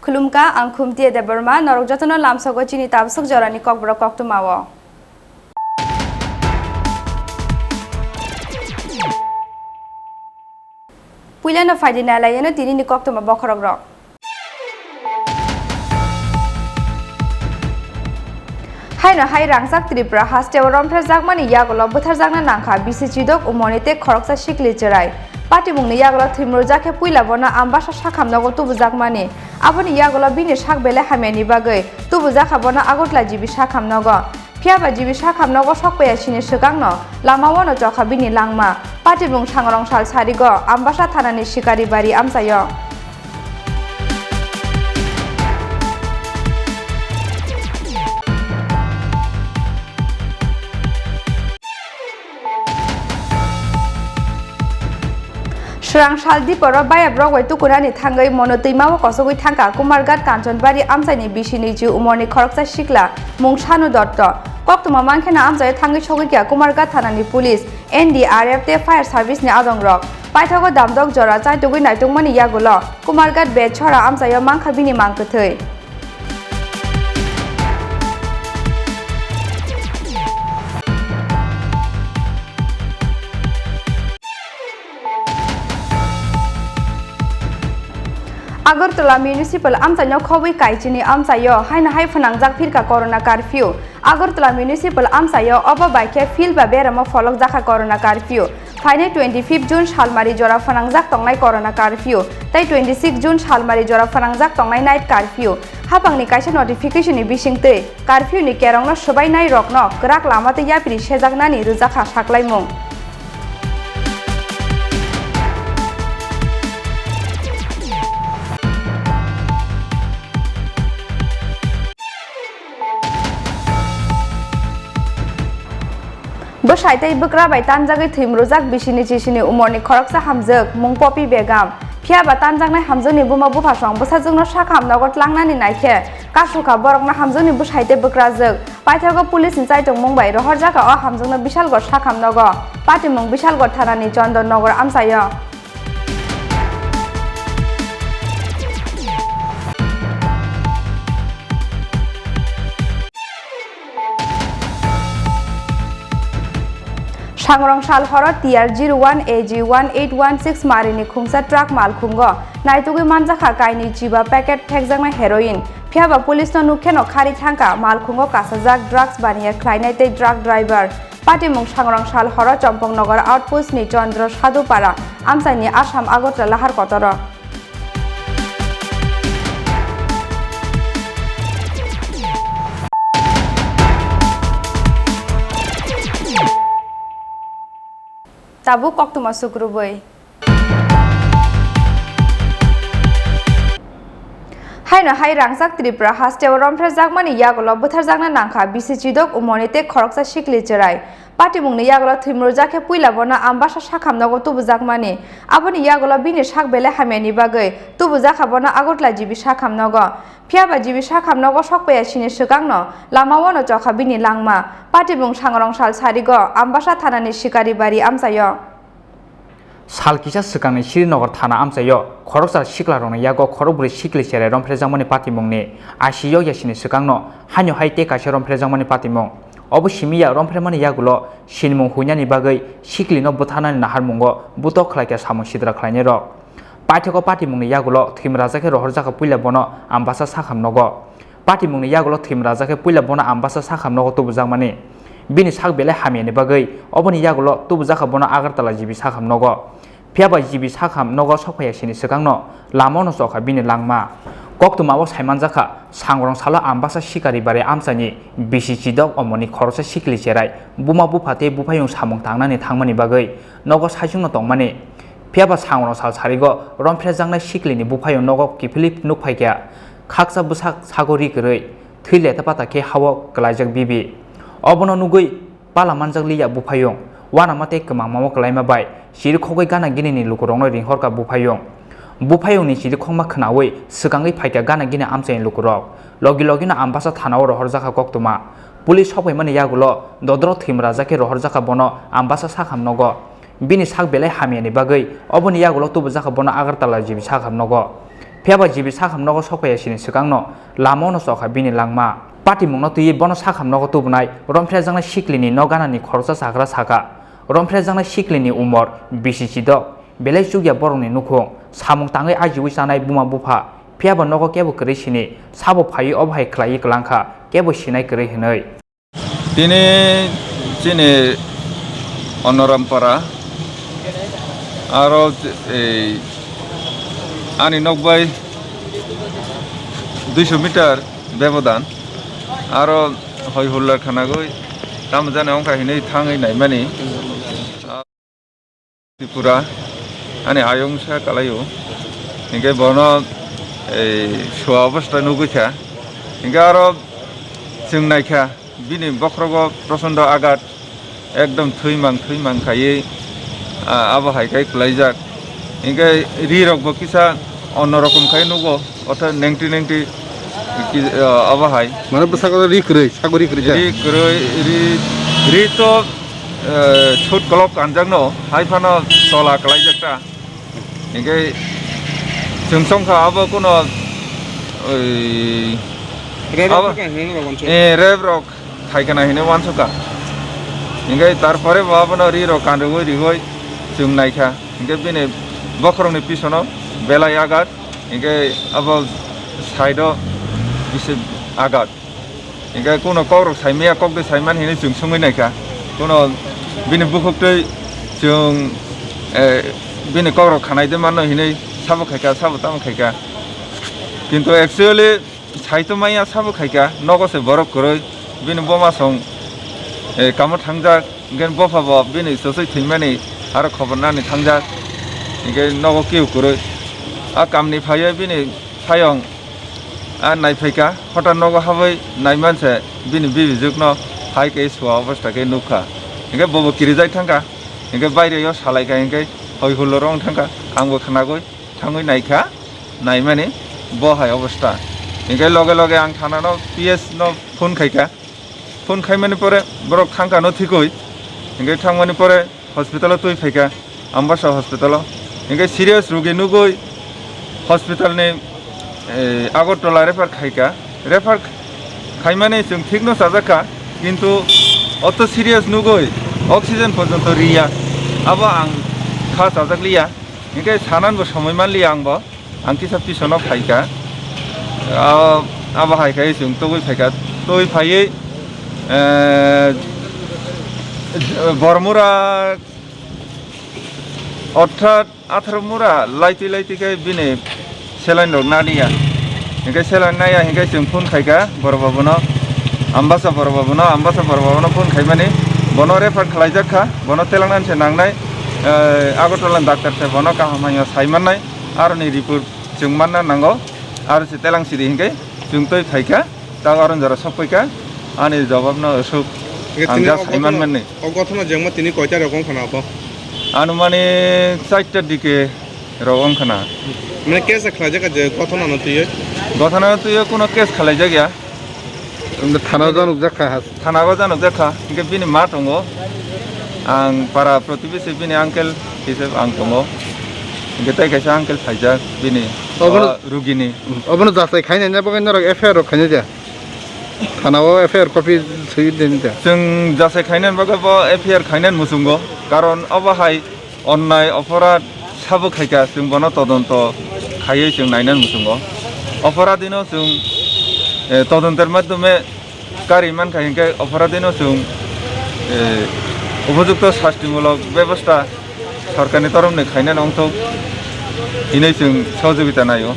खुलुमका आं खुमती देबरमा नरक जतन लामसगो चिनी ताबसक जरानि ककब्र कक्तुमावो पुइलानो फाइदिनालायनो तिनिनि कक्तुमा बखरग्र हायना हाय रांसाक त्रिपुरा हास्टेव रमफ्रा जागमानि यागलो बोथार जागना नांखा बिसिचिदक उमनिते खरकसा शिकलि चराय पाटिमुंनि यागलो थैमरु जाखे पुइला बना आम्बासा साखामनागो तुबु जागमानि आबनि यागलो बिनि साक बेले हामेनि बागै तुबु जाखाबना आगतला जिबि साखामनागो फियाबा जिबि साखामनागो सकपाया सिनि सगांनो लामावनो जखा बिनि लांमा पाटिमुं सांरं साल सारिगो आम्बासा थानानि शिकारी बारि आमसायो Srang saldi poro baya brogwai tukurani thangai mono teimawo kosogoi thangka Kumargat Kanchanbari amsaini bisini ji umorni khoroksa sikla mung Shanu Dotto koktuma mangkhena amsai thangai sogikya Kumargat thanani police NDRF te fire service ni adongrok paithago damdok jora chaitugui naitungmani yagulo Kumargat be chora amsayo mangkha bini mangkthei Agartala Municipal Amsayo Kowi Kaichini Amsayo Haina Hai Fanangjak Phirka Corona Curfew Agartala Municipal Amsayo Oba Baike Phil ba Berama Folok Jaka Corona Curfew Faine 25 June Shalmari Jora Fanangjak Tongnai Corona Curfew Tai 26 June Shalmari Jora Fanangjak Tongnai Night Curfew Hapangni Kaisa notification ni bisingte Curfew ni kerongno sobai nai rokno Kerak lamate yapri sejagnani rujakha saklaimung Bosaitai bukra bai tanjagai thimrujak bisini chisini umorni khoroksa hamjak mung Poppy Begam phiaba tanjaknai hamjani buma bufasong busajungno sakhamnago tlangnani naikhe kasukha borokna hamjani bosaitai bukrajak paithago police ni chaitung mungbai rohorjaka o hamjungno bishalgor sakhamnago patimung bishalgor thanani Chandanagar amsayo Sangrong sal horot TR01 AG1816 marini khungsa truck malkhungo naitugui manjakha kaini jiba packet thekjakna heroin phiaba police no nukheno khari thangka malkhungo kasajak drugs baniya khlainai tei drug driver patimung sangrong sal horot Champongnagar outpost ni Chandra Sadupara amsaini Assam Agotla lahar kotoro Tabu koktuma sukrubai Haina hai rangsak Tripura hastew romphra jagmani yagolo bothar jagna nangkha bisichidok umonite khoroksa sikli cherai patimungni yagolo thimru jakhe puila bona ambasa sakhamnago tubu jagmani aboni yagolo bini sak bele hameni bagai tubu jakhabona agotla jibi sakhamnago phiaba jibi sakhamnago sokpaya sini sugangno lamawono jokha bini langma patimung sangrong sal sarigo ambasa thanani sikari bari amsayo Salkisa Sakang Srinagar Thana Amsayo Khoroksa Siklarong Yago Khoroburi Sikli Sere Romprezamani Patimongni Ashiyo Yashini Sakangno Hanyo Haite Kasha Romprezamani Patimong Obushimiya Rompremani Yagulo Shinmung Hunyani Bagai Sikli no Butana Naharmungo Butok like a Samushidra Klanero Patiko Patimongni Yagulo Timrazake Rohorjaka Pula Bono Ambasa Sakam Nogo party mungni yagulo thim raja ke puila bona ambasa sakham nogo tubujak mani bini sak belai hamia ni bagai oboni yagulo tubujak bona agartala jibi sakham nogo phiaba jibi sakham nogo sokphaya sini sekangno lama no sokha bini langma koktuma o saimanjaka sangrong sala ambasa sikari bare amsani bisi chidok omoni khorosa sikli cherai buma bufate bufayung samung tangnani thangmani bagai nogo saisungno tongmani phiaba sangrong sal sarigo romphrejangnai siklini bufayung nogo kifili nukphaikya khaksa busak sagori grai thile pata ke hawo klaijak bibi obono nugui palamanjak liya bufayung wana mate kemang mamo klaima bai siri khogoi gana ginini lukurongno ringhorka bufayung bufayung ni siri khongma khnawi sikangai phaikya gana gini amchain lukurok logi logina ambasa thanao rohorjaka koktuma pulis sopai mani yagulo dodro thimrajake rohorjaka bono ambasa sakham nogo bini sak belai hamiani bagai oboni yagulo tubujaka bono agartala jibi sakham nogo phiaba jibi sakham nogo sokaya sini sikangno lamono sokha bini langma party mungno tuyi bono sakham nogo tubnai romphrejangnai siklini noganani khorsa sagra saka romphrejangnai siklini umor bisi chidok belai chugya borongni nukhung samung tangai ajiwi sanai buma bufa phiaba nogo kebo kri sini sabo phai obhai khlai klangkha kebo sinai kri hinai tini chini onorampara aro ani nokbai 200 metre ব্যবধান aro hoi hulla khanagoi tamjane ongka hinai thangai naimani Tripura ani ayongsa kalayo inge bono swa obostha nuguikha inge aro जों नायखा बिनि बख्रगो प्रचंड आघात एकदम थैमां खायै आबहावाय खलायजाक इंगे रिरकबो किसा अन्नरकम खाय नुगो अथा नेंगटि आबहावाय माने बसागो सागरि रि तो छुट कलप कानजांनो हायफानो तला खलायजाकता इंगे जों संखा आबो कोनो रेब्रक खायखाना हिने वानसका इंगे तारपरे बाबनो रिरो कानदुगो रिगoi जों नायखा इंगे बिनि बख्रंनि पिसनो बेलाय आगात इंगे आबो साइडो बिसे आगात इंगे कोनो कौरक साइमेया ककदे साइमान हिने जों संगै नायखा कोनो बिनि बुखुकदै जों बिनि कौरक खानायदे मानो हिने साबो खायखा साबो ताम खायखा किन्तु एक्चुअली साइतो माया साबो खायखा नगसे बरफ करoi बिनि बमा सं कामो थांजा इंगे बफाबो बिनि ससै थैमानि आरो खबर नानि थांजा इंगे नगो किउ करoi आ कामनि फायो बिनि फायं आ नायफायका हठात नगो हाबै नायमानसे बिनि बिबिजुगनो हायके सुवा अबस्थाके नुखा इंगे बबो किरिजाय थांगा इंगे बायरेयाव सालायका इंगे हय हुलरं थांगा आंबो खानागoi थाङै नायखा नायमानि बहाय अबस्था इंगे लगे लगे आं थानानो PS नो फोन खायखा फोन खायमानि परे बरक थांखानो थिकoi इंगे थांमानि परे हस्पिटालाव तुइ फायखा आम्बासा हस्पिटालाव इंगे सिरियास रुगि नुगoi हस्पिटालनि आगरतला रेफार खायखा रेफार खायमानि जों थिकनो साजाखा किन्तु अत सिरियास नुगoi अक्सिजेन पर्यन्त रिया आबो आं खा साजाकलिया इंगे सानानबो समयमान लिया आंबो आं किसा पिसनो फायखा आबहावाय जों तगै फायखा तगै फायै बरमुरा अर्थात 18 मुरा लाइति बिनि सेलाइन रक नादिया इंगे सेलाइन नाया इंगे जों फोन खायखा बरबाबनो आम्बासा बरबाबनो फोन खायमानि बनो रेफार खलायजाखा बनो तेलांनानसे नांनाय आगरतलानि डाक्टार से बनो काहामाया सायमाननाय आरो नि रिपोर्ट जों मानना नांगौ आरो से तेलांसिरि हिंगे जों तै फायखा ता अरन जरा सफैखा आनि जवाबनो असुक आंजा सायमान मानने अगथना जेंमा तिनि कयटा रकम खाना अब आनुमाने 4टा दिके रकम खाना माने केस खालायजाका जे गथना नतुयो कोनो केस खालायजाया थाना जानुक जाखा इंगे बिनि मा दङो आं पारा प्रतिबेसे बिनि आंकेल हिसाब आं दङो इंगे ताइ खायसा आंकेल फायजा बिनि रुगिनि अबनो जासाय खायनाय ना बगै नरक एफआईआर खायनाय जा थानाव एफआईआर कपि सै देन जा जों जासाय खायनाय बगै एफआईआर खायनाय मुसुंगो कारण अबहाय अन्नाय अपराध साबो खायका जों बनो तदन्त खायै जों नायनाय मुसुंगो अपराधिनो जों তদন্তের মাধ্যমে গাড়ি মানখা হিংকে অপরাধীন जों উপযুক্ত শাস্তিমূলক ব্যবস্থা সরকারनि তরফनि খাইना नंथौ हिनै जों सहযোগিতা नायो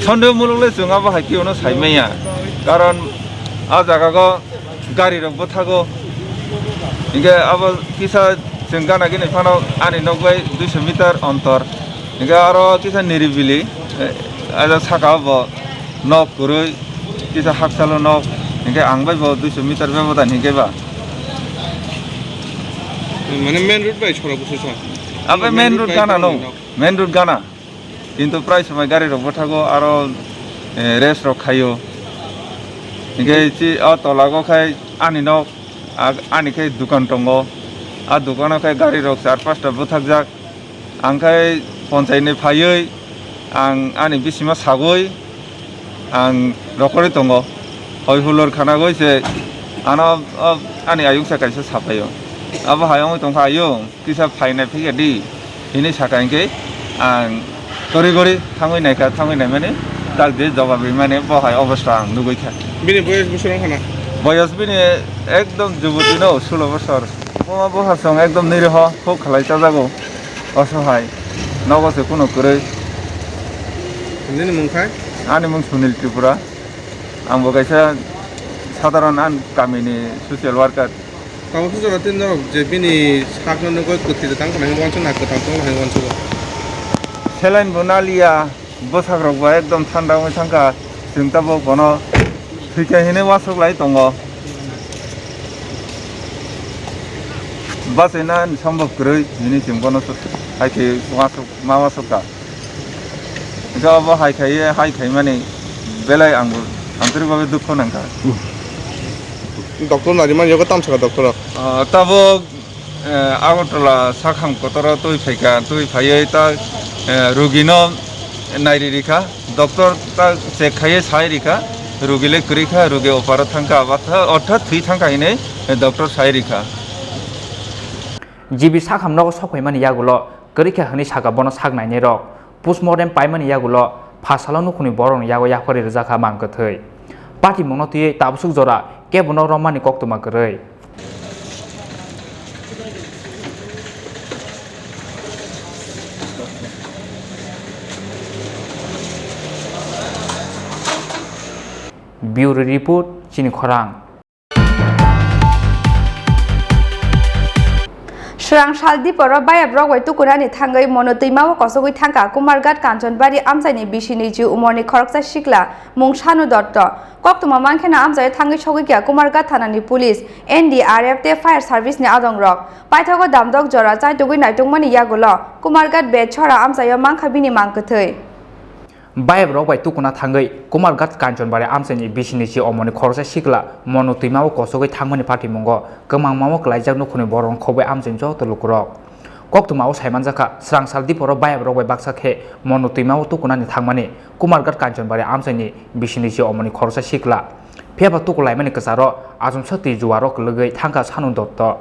सन्देहमूलकले जों आबो हाइकियावनो साइमाया कारण आ जागागो गाड़ी रंबो थागो इनके अब किसा जों गानागिनि फानाव आनि नगबाय 200 मिटार अंतर इनके आरो किसा निरिबिलि आजा साका बो नक गुरै किसा हाकसालो नक इनके आंबाय बो 200 मिटार बेबदान हिंकेबा माने मेन रूट बाय छोरा बुसुसा अब मेन रूट गाना नो मेन रूट गाना किन्तु प्राय समय गाड़ी रंबो थागो आरो रेस रक खायो इनके इति आ तलागो खाय आनि नक आनिखाय दुकान दंगो आ दुकानावखाय गाड़ी रक 4-5टा बुथाकजाक आंखाय पन्सायतनि फायै आं आनि बिसिमा सागै आं रखरै दंगो हय हुलर खानागैसे आना आनि आयुंसा कायसा साफायो अब हायाव दंखायो किसा फायनाय फैयादि हिनि साखायनके आं गरि थाङै माने दालदे जवाबि माने बहाय अबस्था आं नुगैखा बिनि बयस बोसोराव खाना बयस बिनि एकदम जुबती नो 16 बोसोर बमा बहासं एकदम निरह खुब खालायसा जागौ असहाय नगसे कुनो गरै नोंनि मुंखाय आंनि मुं सुनिल त्रिपुरा आंबो गायसा साधारन आं गामिनि ससियेल वार्कार कामोसो जरातिन न जे बिनि साखनो गय कुति तां खानाय वानसो ना कथां तो हाय वानसो सेलाइन बनालिया बोसाग्रगबा एकदम थान्दा मै थांका जों ताबो बनो थैखायहैनो वासकलाय दङ बासैना सम्भव गरै बिनि जों बनो हायखे वासक मा वासका गाव हायखाय माने बेलाय आंबो दुख नांका डॉक्टर नारिमान योगा तामसका डॉक्टर ताबो आगरतला साखाम कतरा तुई फायै ता रुगिनो नायरिरिखा डॉक्टर ता चेक खायै सायरिखा रुगिले करिखा रुगे अपार थांका बाथा अर्थात थै थांका हिने डॉक्टर सायरिखा जिबि साखामनो सफैमानि यागुलो करिखा हनि सागा बनो सागनायनि रक पोस्टमर्टेम पाइमानि यागुलो फासालो नुखुनि बरन यागो याखरि रजाखा मांगथै पार्टी मनतियै ताबसुक जरा केबनो रमानि कक्तमा गरै ब्यूरो रिपोर्ट चिनी खरां Srang Shaldi Poro Baya Brogway Tukurani Tangai Monotima Kosogui Tanka Kumargat Kanchonbari Amsani Bishini Ju Umorni Koroksa Shikla Mungshanu Dotto Koktuma Mankena Amsai Tangi Shogikia Kumargat Tanani Police NDRF Te Fire Service ni Adong Rock Paitago Damdog Jora Chai Tugui Naitungmani Yagulo Kumargat Be Chora Amsayo Mankabini Mankatui Baya Brogway Tukuna Tangai Kumargat Kanchonbari Amsani Bishini Ju Umorni Koroksa Shikla Monotima Kosogui Tangmani Party Mongo Kemang Mamo Klaijak Nukuni Boron Kobe Amsin Jo Tulukurok Koktuma Saimanjaka Srang Shaldi Poro Baya Brogway Baksakhe Monotima Tukunani Tangmani Kumargat Kanchonbari Amsani Bishini Ju Umorni Koroksa Shikla Piaba Tukulaimani Kasaro Azum Sati Juwaro Klugai Tanka Sanun Dotto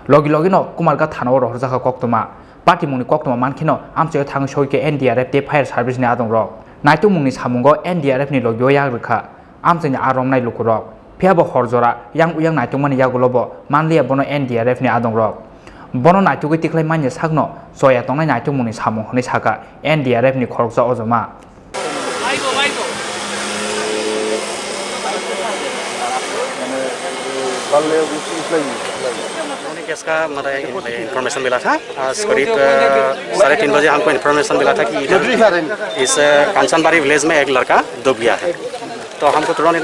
Logi no Kumargat Tanawar Horzaka Koktuma Party Muni Koktuma Mankino Amsayo Tang Shoike NDRF Te Fire Service ni Adong Rock Naitu Mungni Samungo NDRF ni Logyo Yagrika Amsani Arom Nai Lukurok Piaba Horzora Yang Uyang Naitumani Yagulobo Manlia Bono NDRF ni Adong Rock Bono Naitugi Tiklai Manya Sagno Soya Tonga Naitu Muni Samu Honi Saka NDRF ni Koroksa Ozoma case का मतलब information मिला था आज करीब 3:30 बजे हमको information मिला था कि इस कांचनबाड़ी विलेज में एक लड़का डूब गया है तो हमको तुरंत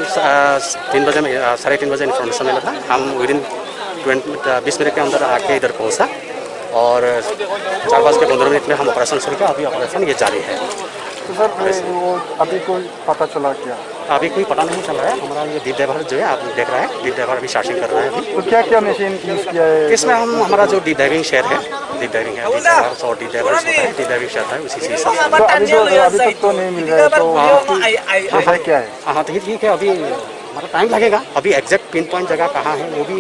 3:30 बजे इन्फॉर्मेशन मिला था हम विदिन 20 मिनट के अंदर आके इधर पहुंचा और 4:15 मिनट में हम ऑपरेशन शुरू किया अभी ऑपरेशन ये जारी है तो सर वो अभी कोई पता चला क्या अभी कोई पता नहीं चल रहा है हमारा ये डीप डाइवर जो है आप देख रहे हैं डीप डाइवर अभी सर्चिंग कर रहा है तो क्या क्या मशीन यूज़ किया है इसमें हम हमारा जो डीप डाइविंग शेयर है डीप डाइविंग है और डीप डाइविंग शेयर है उसी से तो अभी तक तो नहीं मिल रहा है तो क्या है हाँ ठीक है अभी हमारा टाइम लगेगा अभी एग्जैक्ट पिन पॉइंट जगह कहाँ है वो भी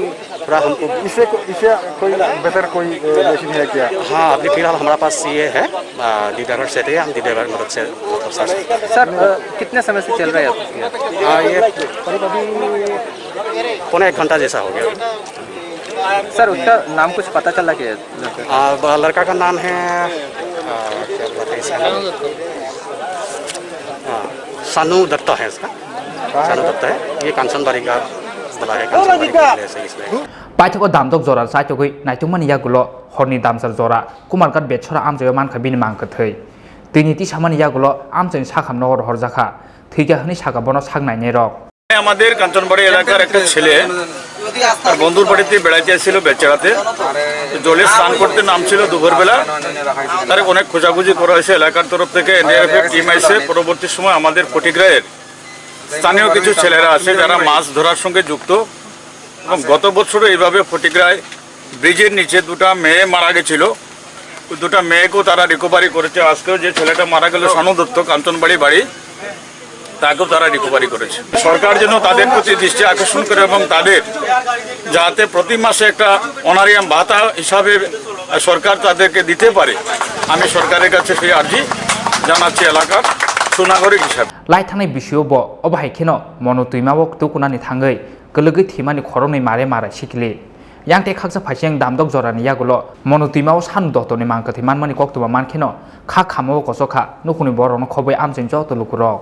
पूरा हमको इसे कोई बेहतर कोई मशीन है क्या? हाँ अभी फिलहाल हमारा पास ये है डी-ड्राइवर सेट है हम डी-ड्राइवर मदद से सर कितने समय से चल रहा है ये करीब अभी 1.25 घंटा जैसा हो गया। सर उसका नाम कुछ पता चला क्या? लड़का का नाम है क्या बताते हैं सानू दत्ता है इसका, सानू दत्ता है। ये कांचनबाड़ी का बड़ा है, कांचनबाड़ी का प्लेस है इसमें। पाइथको दामदक जरा साइथगै नाइथुमनि यागुलो हरनि दामसर जरा कुमारकाट बेछरा आमजय मानखा बिनि मांखथै तिनिति सामानि यागुलो आमजय साखाम नगर हरजाखा थैगा हनि सागा बनो सागनायनि रक আমাদের কাঞ্চনবাড়ি এলাকার একটা ছেলে তার বন্ধুর বাড়িতে বেড়াইতে আসছিল বেচারাতে জলে স্নান করতে নামছিল দুপুরবেলা তার অনেক খোঁজাখুঁজি করা হয়েছে এলাকার তরফ থেকে এনডিআরএফ টিম এসে পরবর্তী সময় আমাদের ফটিগ্রায়ের স্থানীয় কিছু ছেলেরা আছে যারা মাছ ধরার সঙ্গে যুক্ত এবং গত বছরও এইভাবে ফটিগ্রায় ব্রিজের নিচে দুটা মেয়ে মারা গেছিল দুটা মেয়েকেও তারা রিকভারি করেছে আজকেও যে ছেলেটা মারা গেল সানু দত্ত কাঞ্চনবাড়ি বাড়ি তাকেও তারা রিকভারি করেছে সরকার যেন তাদের প্রতি দৃষ্টি আকর্ষণ করে এবং তাদের যাতে প্রতি মাসে একটা অনারিয়াম ভাতা হিসাবে সরকার তাদেরকে দিতে পারে আমি সরকারের কাছে সেই আর্জি জানাচ্ছি এলাকার সুনাগরিক হিসাবে লাই थानाय बिसुयो ब अबाहायखेनो मनो तुइमावक तुकुनानि थाङै गलगै थैमानि खरनै मारे मारे सिखिलि यांते खागजा फाइसें दामदक जरानि यागुलो मनो तुइमाव सान दतनि मांकथि मानमानि कक्तबा मानखेनो खा खामो कसखा नुकुनि बरनो खबै आमजों जत लुकुरक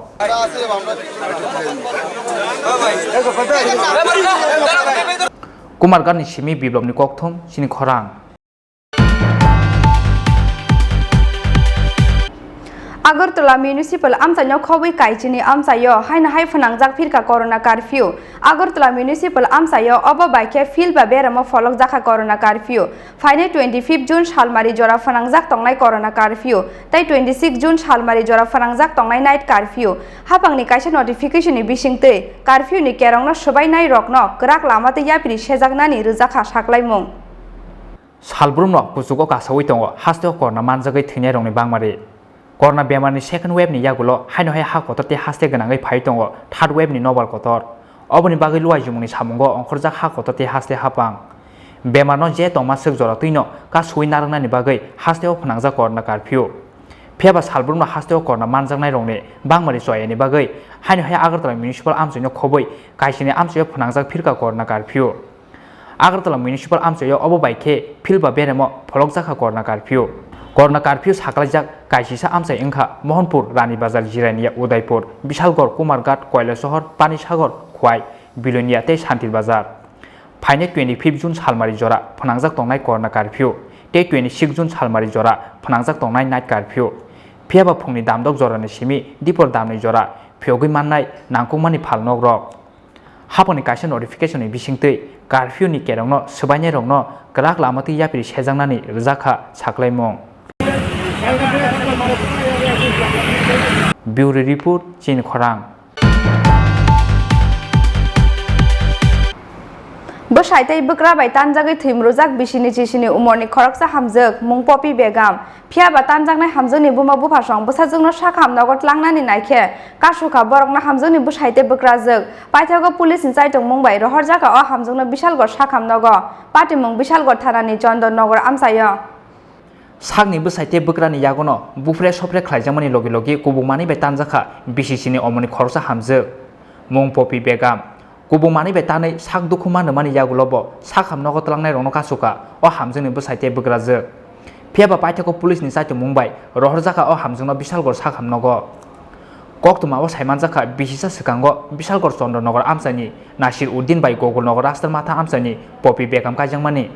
कुमारगाननि सिमी बिप्लबनि कक्थुम चिनि खरां Agartala Municipal Amsanyo Kowi Kaichini Amsayo Haina Hai Fanangjak Phirka Corona Curfew Agartala Municipal Amsayo Oba Baike Phil Baberamo Folok Jaka Corona Curfew Faine 25 June Shalmari Jora Fanangjak Tongnai Corona Curfew Tai 26 June Shalmari Jora Fanangjak Tongnai Night Curfew Hapangni Kaisa Notification ni Bishingte Curfew ni Kerongno Sobai Nai Rokno Gerak Lamate Yapri Sejagnani Rujaka Saklaimung Salbrumno Pusuko Kasawi Tongo Hasteo Corona Manjagai Thine Rongni Bangmari Corona bemarni second wave ni yagulo haino hai ha kotorte haste ganangai phai tongo third wave ni nobal kotor oboni bagai luai jumuni samungo onkhorjak ha kotorte haste hapang bemarno je tongma sek jora tuino ka sui narangna ni bagai hasteo phanangjak corona curfew pheba salbrumno hasteo corona manjaknai rongni bangmari soyani bagai haino hai agartala municipal amsino khoboi kaisini amsio phanangjak phirka corona curfew agartala municipal amsio obo baike philba beremo pholokjaka corona curfew Corona curfew saklajak kaisisa amsai engkha Mohanpur Rani Bazar Jirania Udaipur Bishalgor Kumargat Koilasohor Panisagor Khwai Bilonia te Shantil Bazar Phaine 25 June Salmari Jora phanangjak tongnai corona curfew te 26 June Salmari Jora phanangjak tongnai night curfew phiaba phungni damdok jorani simi dipor damni jora phiogui mannai nangkungmani phalnog rok haponi kaisa notification ni bisingtei curfew ni kerongno subainai rongno grak lamati yapri sejangnani rjaka saklaimong Bureau Report Chini Khorang Bosaitai Bukra by Tanjagi Timruzak Bishini Chishini Umorni Koroksa Hamzuk Mung Poppy Begam Pia Batanjang Hamzuni Buma Bupashong Busazung Shakam Nagot Langnani Nike Kashuka Borokna Hamzuni Bushaite Bukrazuk Paitago Police inside Mumbai Rohorjaka or Hamzuna Bishal got Shakam Nogo Patimung Bishal got Tarani John Nogor Amsayo Sagni Busaite Bukrani Yagono Bufre Sopre Klajamani Logi Logi Kubumani Betanjaka Bishini Omoni Korsa Hamzuk Mung Poppy Begam Kubumani Betane Sak Dukuman Mani Yagulobo Sakam Nogotlangai Ronokasuka or Hamzuni Busaite Bukrazuk Piaba Paitako Police inside Mumbai Rohorjaka or Hamzuna Bishalgor Sakam Nogo Koktuma was Haimanjaka Bishisa Sekango Bishalgor Sondo Nogor Amsani Nashir Udin by Gogol Nogor Astamata Amsani Poppy Begam Kajamani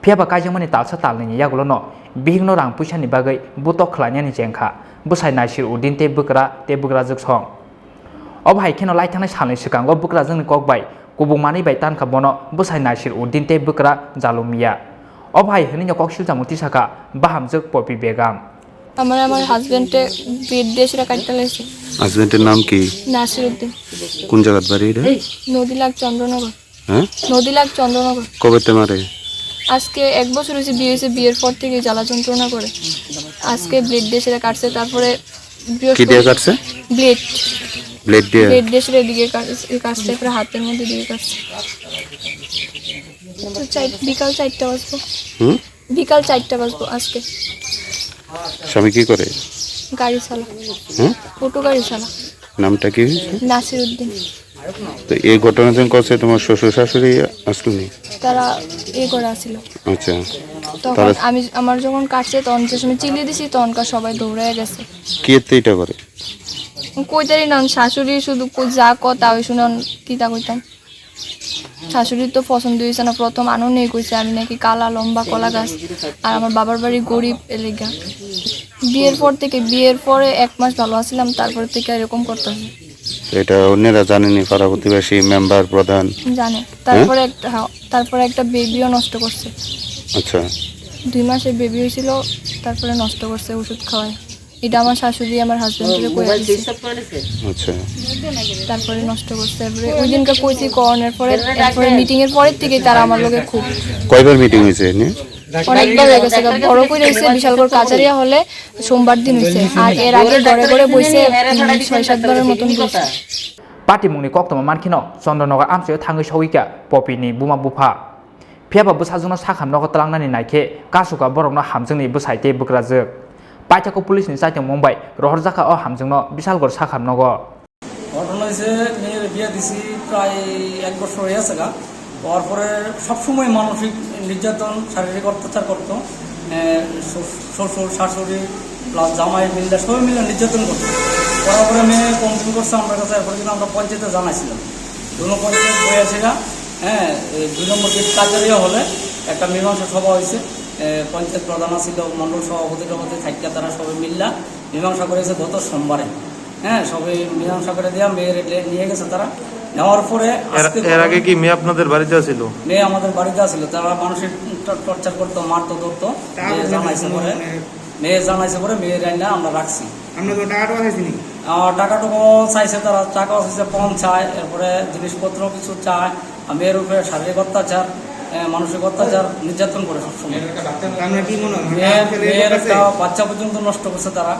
Piaba Kajamani Talsa Talni Yagulono Bihno Rang Pushani Bagai Butok Klanyani Jenka Busai Nashir Udin Te Bukra Te Bukrazuk Song Obhai Keno Lightana Shalin Sekango Bukrazan Kokbai Kubumani by Tan Kabono Busai Nashir Udin Te Bukra Zalumia Obhai Henino Kokshil Mutisaka Bahamzuk Poppy Begam আমার হাজবেন্ডে bit Deshra কাটতে লাগছে হাজবেন্ডের নাম কি নাসিরউদ্দিন কোন জায়গার বাড়ি রে নদীলাগ চন্দ্রনগর হ্যাঁ নদীলাগ চন্দ্রনগর কবেতে মারে আজকে এক বছর হয়েছে বিয়ের পর থেকে জ্বালা যন্ত্রণা করে আজকে ব্লেড দেশরা কাটছে তারপরে কি দিয়ে কাটছে ব্লেড দিয়ে? ব্লেড দিয়ে সেটা এদিকে কাটছে, তারপরে হাতের মধ্যে দিয়ে কাটছে। তো বিকাল 4টা বাজবো। বিকাল 4টা বাজবো আজকে। স্বামী কি করে? গাড়ি চালা, টোটো গাড়ি চালা। নামটা কি? নাসির উদ্দিন। তো এই ঘটনা যখন করছে তোমার শ্বশুর শাশুড়ি আসলেনি? তারা করে আসছিল। আচ্ছা, তখন আমার যখন কাটছে তখন যে সময় চিলিয়ে দিছি তখনকার সবাই দৌড়ায় গেছে। কি এটা করে? কইতারি না, শাশুড়ি শুধু যা কথা ওই শুনে কি তা কইতাম। শাশুড়ির তো পছন্দ হয়েছে না, প্রথম আনন্দেই কইছে আমি নাকি কালা লম্বা কলা গাছ, আর আমার বাবার বাড়ি গরিব এলাকা। বিয়ের পরে 1 মাস ভালো আছিলাম, তারপর থেকে এরকম করতেছে। এটা অন্যরা জানেনি? পাড়া প্রতিবেশী, মেম্বার, প্রধান জানে। তারপরে একটা বেবিও নষ্ট করছে। আচ্ছা, 2 মাসের বেবি হয়েছিল, তারপরে নষ্ট করছে ওষুধ খাওয়ায়। এটা আমার শাশুড়ি আমার হাজবেন্ডকে কইয়া দিছে। আচ্ছা, তারপরে নষ্ট করছে। তারপরে ওই দিনকে কইছি করোনার পরে, তারপরে মিটিং এর পরের থেকে তারা আমার লগে খুব। কয়বার মিটিং হয়েছে? অনেকবার হয়ে গেছে। বড় করে হয়েছে বিশালগড় কাছারিয়া হলে সোমবার দিন হয়েছে, আর এর আগে ঘরে ঘরে বসে 6-7 বারের মতন বসে। পাটিমুংনি কক্তমা মানখিনো চন্দ্রনगर আমসাयाव थाङै सावैका पपिनि बुमा बुफा फियाबा बुसाजोंनो साखामनोखौ तलांनानै नायखे कासुका बरकनो हामजोंनि बुसाइते बुग्राजों पाइथाखौ पुलिसनि साइथिं मुंबाइ रहरजाखा अ हामजोंनो बिशालगड़ साखामनोगो। ঘটনা হয়েছে মেয়ের বিয়ে দিছি প্রায় 1 বছর হয়ে আছে গা। তারপরে সবসময় মানসিক নির্যাতন, শারীরিক অত্যাচার করতো। শ্বশুর শাশুড়ি প্লাস জামাই মিলে সবাই মিলে নির্যাতন করতো। করার পরে মেয়ে কমপ্লেন করছে আমার কাছে। এরপরে কিন্তু আমরা পঞ্চায়েতে জানাইছিলাম, দুনো পঞ্চায়েত বয়ে আছে গা। 2 নম্বর গেট কাছারিয়া হলে একটা মীমাংসা সভা হয়েছে। পঞ্চায়েত প্রধান ছিল, মণ্ডল সভাপতি থাকিয়া তারা সবাই মিল্লা মীমাংসা করেছে গত সোমবারে। সবাই মীমাংসা করে দেওয়া মেয়ের নিয়ে গেছে তারা। নেওয়ার পরে এর আগে কি মেয়ে আপনাদের বাড়িতে ছিল? মেয়ে আমাদের বাড়িতে ছিল। তারা মানসিক টর্চার করতো, মারতো, ধরতো। মেয়ে জানাইছে পরে মেয়ের রান্না আমরা রাখছি। টাকাটুকু চাইছে তারা, টাকা চাইছে, পণ চায়, এরপরে জিনিসপত্র কিছু চায়। মেয়ের উপরে শারীরিক অত্যাচার, মানসিক অত্যাচার, নির্যাতন করে সবসময়। মেয়ের একটা বাচ্চা পর্যন্ত নষ্ট করছে তারা।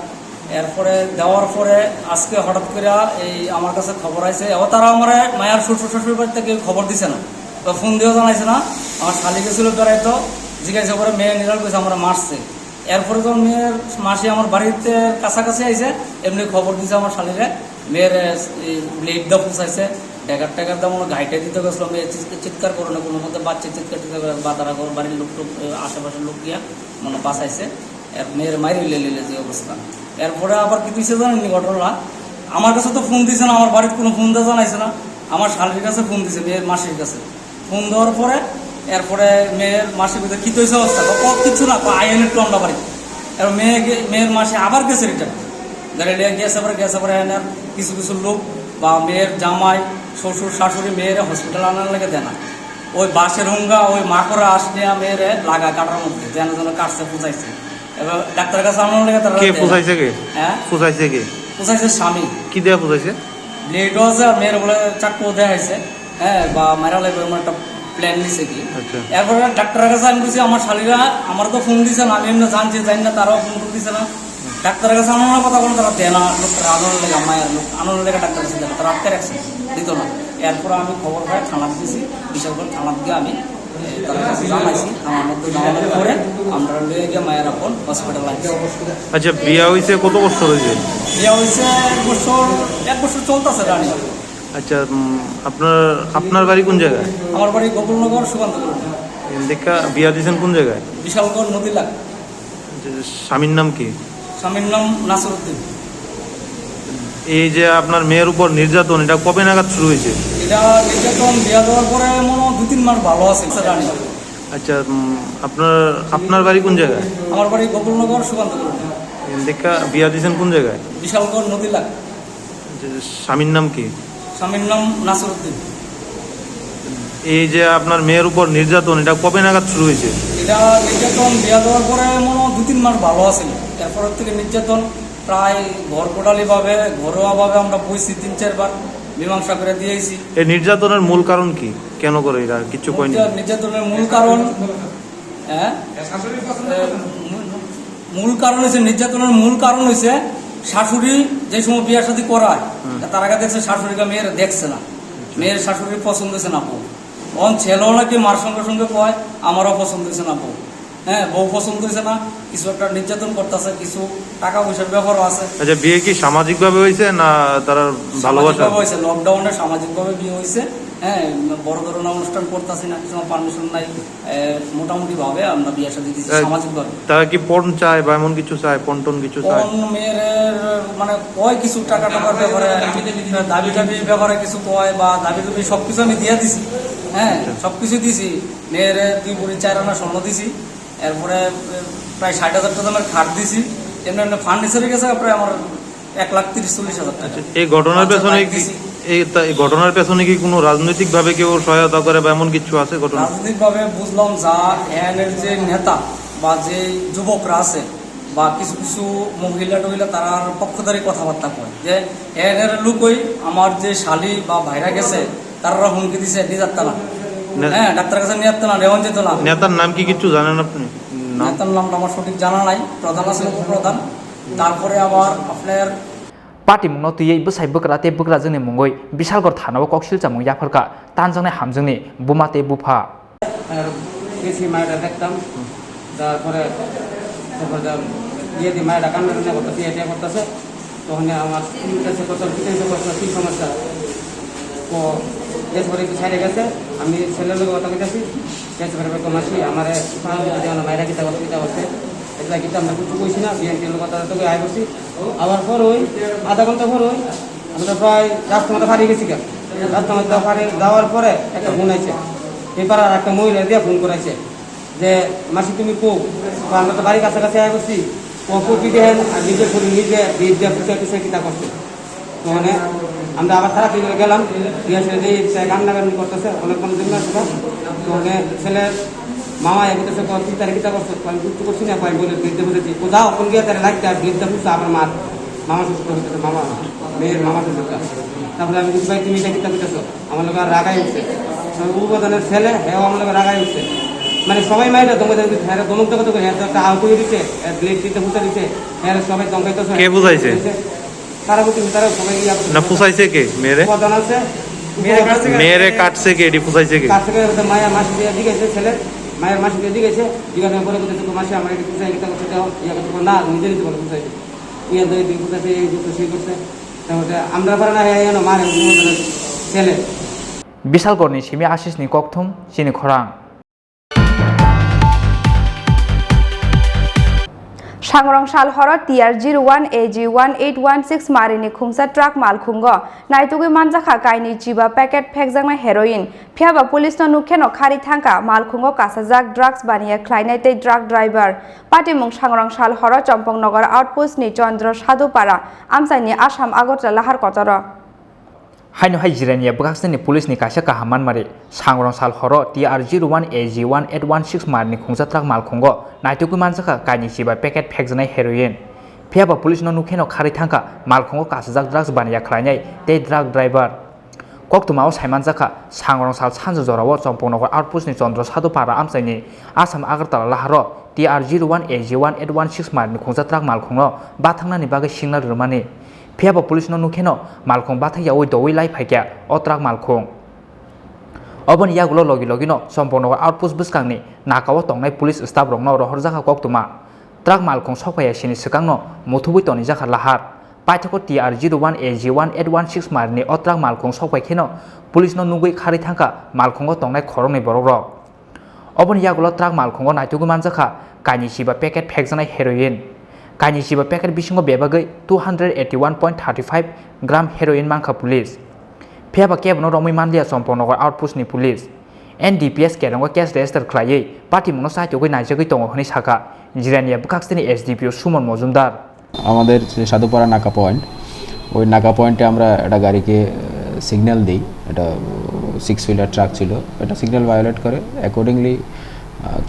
এরপরে দেওয়ার পরে আজকে হঠাৎ করে এই আমার কাছে খবর আছে। তারা আমার মায়ের শ্বশুর শাশুড়ির বাড়ি থেকে খবর দিছে না, তো ফোন দিয়েও জানাইছে না। আমার শালি গেছিল বেড়াইতো, জিজ্ঞাসা করে মেয়ে নিরাল কইছে আমরা মারছে। এরপরে যখন মেয়ের মাসি আমার বাড়িতে কাছাকাছি আইছে, এমনি খবর দিছে আমার শালিরে। মেয়ের ব্লেড দা পুষাইছে, টাকার দাম ঘাইটে দিতে গেছিল। মেয়ে চিৎকার করে না, কোনো মধ্যে বাচ্চা চিৎকার টিৎকার করে বা তারা বাড়ির লোক আশেপাশের লোক গিয়া বাঁচাইছে। মেয়ের মাইরে লিলে যে অবস্থা। এরপরে আবার কি দিয়েছে জানেননি ঘটনা? আমার কাছে তো ফোন দিয়েছে না, আমার বাড়ির কোনো ফোন দেওয়া জানাইছে না। আমার শালির কাছে ফোন দিয়েছে, মেয়ের মাসির কাছে ফোন দেওয়ার পরে এরপরে মেয়ের মাসির ভিতরে কী তৈছে অবস্থা, কিছু না আইন একটু আমরা বাড়ি। এবার মেয়ের মাসি আবার গেছে রিটার্ন গাড়ি নিয়ে গেছে পরে এনার কিছু লোক বা মেয়ের জামাই শ্বশুর শাশুড়ি মেয়েরা হসপিটাল আনার লাগে দেয় না। ওই বাসের হুঙ্গা ওই মাকড়া আস নিয়ে মেয়েরে লাগা কাটার মধ্যে যেন কাটছে পুষাইছে। এবার ডাক্তারের কাছে আনার লাগে তারা পুষাইছে স্বামী। কি দেওয়া পুষাইছে? ব্লেডও আছে, আর মেয়ের বলে চাকুও দেওয়া হয়েছে। বা মেরা লাগবে এমন একটা প্ল্যান নিছে কি। এরপরে ডাক্তারের কাছে আমি বলছি আমার শালীরা আমার তো ফোন দিছে না, আমি এমনি জানি না, তারাও ফোন করে দিছে না। ডাক্তারের কাছে আনানোর কথা বলে তারা দেয় না। লোকটা আনানোর লেগে মায়ের লোক আনানোর লেগে ডাক্তারের কাছে দেয় না, তারা আটকে রাখছে, দিত না। এরপরে আমি খবর পাই, থানাতে দিয়েছি। বিশালগড় থানাত গিয়ে আমি তাদের কাছে জানাইছি। থানার মধ্যে জানানোর পরে আমরা লিয়ে গিয়ে মায়ের এখন হসপিটাল লাগছে। আচ্ছা, বিয়া হয়েছে কত বছর হয়েছে? বিয়া হয়েছে 1 বছর চলতেছে রানি। আচ্ছা, আপনার বাড়ি কোন জায়গায়? আমার বাড়ি গোকুলনগর সুকান্তপুর। দেখা বিয়া দিয়েছেন কোন জায়গায়? বিশালগড় নদী লাগ। স্বামীর নাম কি? স্বামীর নাম নাসির উদ্দিন। এই যে আপনার মেয়ের উপর নির্যাতন, এটা কবে নাগাদ শুরু হয়েছে? এটা নির্যাতন বিয়া দেওয়ার পরে মনে 2-3 মাস ভালো আছে রানি। আচ্ছা, আপনার বাড়ি কোন জায়গায়? আমার বাড়ি গোকুলনগর সুকান্তপুর। দেখা বিয়া দিয়েছেন কোন জায়গায়? বিশালগড় নদী লাগ। স্বামীর নাম কি? স্বামীর নাম নাসির উদ্দিন। এই যে আপনার মেয়ের উপর নির্যাতন, এটা কবে নাগাদ শুরু হয়েছে? এটা নির্যাতন বিয়া দেওয়ার পরে মনে 2-3 মাস ভালো আছে। এরপরের থেকে নির্যাতন প্রায় ঘরোয়াভাবে আমরা বইছি 3-4 বার, মীমাংসা করে দিয়েছি। এই নির্যাতনের মূল কারণ কি? কেন করে এটা কিছু কয়নি? নির্যাতনের মূল কারণ নির্যাতনের মূল কারণ হয়েছে শাশুড়ি যে সময় বিয়ে শাদী করায় তার আগে দেখছে শাশুড়িকে মেয়ের দেখছে না, মেয়ের শাশুড়ির পছন্দ হয়েছে না বউ, অন ছেলেও নাকি মার সঙ্গে সঙ্গে কয় আমারও পছন্দ হয়েছে না বউ। হ্যাঁ, বউ পছন্দ হয়েছে না, কিছু একটা নির্যাতন করতেছে, কিছু টাকা পয়সার ব্যাপারও আছে। আচ্ছা, বিয়ে কি সামাজিক ভাবে হয়েছে না তারা ভালোবাসা হয়েছে? লকডাউনে সামাজিক ভাবে বিয়ে হয়েছে। হ্যাঁ, বড় ধরনের অনুষ্ঠান করতেছি না, কিছু পারমিশন নাই, মোটামুটি ভাবে আমরা বিয়ে শাদী দিচ্ছি সামাজিক ভাবে। তারা কি পণ চায় বা এমন কিছু চায়, পন্টন কিছু চায়? মেয়ের মানে কয় কিছু টাকা টাকার ব্যাপারে, দাবি টাবির ব্যাপারে কিছু কয়, বা দাবি টাবি সবকিছু আমি দিয়ে দিছি। হ্যাঁ, সবকিছু দিছি। মেয়ের 2 ভরি 4 আনা স্বর্ণ দিছি, এরপরে প্রায় 60,000 টাকা দামের খাট দিছি, এমনি এমনি ফার্নিচারে গেছে প্রায় আমার 1,30,40,000 টাকা। এই ঘটনার পেছনে এই ঘটনার পেছনে কি কোনো রাজনৈতিক ভাবে কেউ সহায়তা করে বা এমন কিছু আছে? রাজনৈতিক ভাবে বুঝলাম যা এর যে নেতা বা যে যুবকরা আছে বা কিছু কিছু মহিলা টহিলা তারার পক্ষধারী কথাবার্তা কয় যে এর লোকই আমার যে শালি বা ভাইরা গেছে তারা হুমকি দিছে নিয়ে না। হ্যাঁ, ডাক্তারের কাছে নিয়ে না, রেওয়ান যেত না। নেতার নাম কি কিছু জানেন আপনি? নেতার নামটা আমার সঠিক জানা নাই। প্রধান আছে উপপ্রধান, তারপরে আবার আপনার पार्टी मुंगनो तुयै बसाइ बकरा ते बकरा जोंनि मुंगै बिशालगड़ थानाव कक्सिल जामुं याफोरका तानजांनाय हामजोंनि बुमाते बुफा বেশি মায়েরা দেখতাম, তারপরে ইয়ে দিয়ে মায়েরা কান্না কান্না করতেছে, এটা করতেছে, তখন আমার কাছে কত কি সমস্যা ও এরপরে একটু ছাড়ে গেছে। আমি ছেলের লোক কথা বলতেছি, এরপরে মাসি আমার মায়েরা কিতা করতে কিতা করছে, এটা কিন্তু আমরা কিছু কইছি না, বিএনপির লোক কথা তো আয় করছি। আবার পর ওই আধা ঘন্টা পর ওই আমরা প্রায় রাস্তা মতো হারিয়ে গেছি। রাস্তা মতো হারিয়ে যাওয়ার পরে একটা ফোন আইছে, এবার আর একটা মহিলা দিয়ে ফোন করাইছে যে মাসি তুমি কো, আমরা তো বাড়ির কাছাকাছি আয় করছি, কপি দেখেন আর নিজে করি নিজে বিদ্যা পুষে টুষে কিতা করছে। ওখানে আমরা আবার খারাপ করে গেলাম, কান্নাকান্নি করতেছে অনেক মানুষ আসলো। তো ওখানে ছেলের মামা এগোতেছে কি তারা কিতা করছে, আমি বুঝতে করছি না, আমি বলে বৃদ্ধে বুঝেছি কোথাও কোন গিয়ে তারা লাগতে আর বৃদ্ধা পুষছে আমার মামা সুস্থ হইতেছে, মামা মেয়ের মামা সুস্থ। তারপরে আমি বুঝতে পারি তুমি এটা কিতা করতেছো, আমার লোক আর রাগাই উঠছে, উপাদানের ছেলে হ্যাঁ আমার লোক রাগাই উঠছে। মানে সবাই মাইটা দমে হ্যাঁ দমক দমক হ্যাঁ একটা আহ করে দিচ্ছে, ব্লেড দিতে পুষে দিচ্ছে, হ্যাঁ সবাই দমকাইতেছে। কে বুঝাইছে? তারা বুঝতে তারা সবাই না পুষাইছে কে? মেয়েরে উপাদান আছে, মেয়েরে কাটছে কে? এটি পুষাইছে কে? কাছ থেকে মায়ের মাসি দিয়ে দিয়েছে, ছেলে মায়ের মাসি দিয়ে দিয়েছে, জিজ্ঞাসা করে বলতেছে মাসি আমার এটি পুষাই গীতা করতে যাও, ইয়া করতে না নিজে নিজে বলে পুষাইছে, ইয়া দিয়ে পুষাইছে, এই দুটো সেই করছে। তারপরে আমরা পারে না হ্যাঁ মারে ছেলে। बिशालगड़नि सिमी आशिसनि ककथुम चिनि खरां सांग्रं साल हर TR01 AG1816 मारिनि खुंसा ट्राक मालखुंगो नाइतुगै मानजाखा काइनि जिबा पैकेट फेकजांनाय हेरोइन फियाबा पुलिसनो नुखेनो खारि थांका मालखुंगो कासाजाक ड्राग्स बानिया ख्लायनाय तै ट्राक ड्राइभार पाटिमुं सांग्रं साल हर चम्पकनगर आउटपोस्टनि चन्द्र साधुपारा आमसाइनि आसाम आगरतला लाहार कतर हाइनो हाइ जिरानिया बगाक्सनि पुलिसनि काइसा काहामान मारि सांग्रं साल हर TR01 AG1816 मारिनि खुंसा ट्राक मालखुंगो नाइतुगै मानजाखा काइनि जिबा पैकेट फेकजानाय हेरोइन फियाबा पुलिसनो नुखेनो खारि थांका मालखुंगो कासाजाक ड्राग्स बानिया ख्लायनाय तै ट्राक ड्राइभार कक्तुमाव साइमानजाखा सांग्रं साल सानजु जराव चम्पकनगर आउटपोस्टनि चन्द्र साधुपारा आमसाइनि आसाम आगरतला लाहार TR01 AG1816 मारिनि खुंसा ट्राक मालखुंगो बाथांनानि बागै सिंना रुमानि फियाबा पुलिसनो नुखेनो मालखुं बाथायावै दवै लाई फाइक्या अ ट्राक मालखुं अबन यागुलो लगी लगिनो चम्पकनगर आउटपोस्ट बस्कांनि नाकाव तंनाय पुलिस स्टाफ रंनो रहरजाखा कक्तुमा ट्राक मालखुं सफाया सिनि सिगांनो मुथुबै तनि जाखा लाहार पाइथको TR01 AG1816 मारिनि अ ट्राक मालखुं सफायखेनो पुलिसनो नुगै खारि थांका मालखुंगो तंनाय खरंनि बरक अबन यागुलो ट्राक मालखुंगो नाइतुगै मानजाखा काइनि सिबा पैकेट फेकजानाय हेरोइन काइनि सिबा पैकेट बिसिंगो बेबागै 281.35 ग्राम हेरोइन मांखा पुलिस फियाबा केबनो रमै मानलिया चम्पकनगर आउटपोस्टनि पुलिस NDPS केरंगो केस रेजिस्टार ख्लायै पार्टी मुंनो साहित्यगै नाइजगै दङ हनि साखा जिरानिया बुकाक्सनि SDPO সুমন মজুমদার আমাদের সাধুপাড়া নাকা পয়েন্ট ওই নাকা পয়েন্টে আমরা একটা গাড়িকে সিগন্যাল দিই এটা 6 হুইলার ট্রাক ছিল এটা সিগন্যাল ভায়োলেট করে অ্যাকর্ডিংলি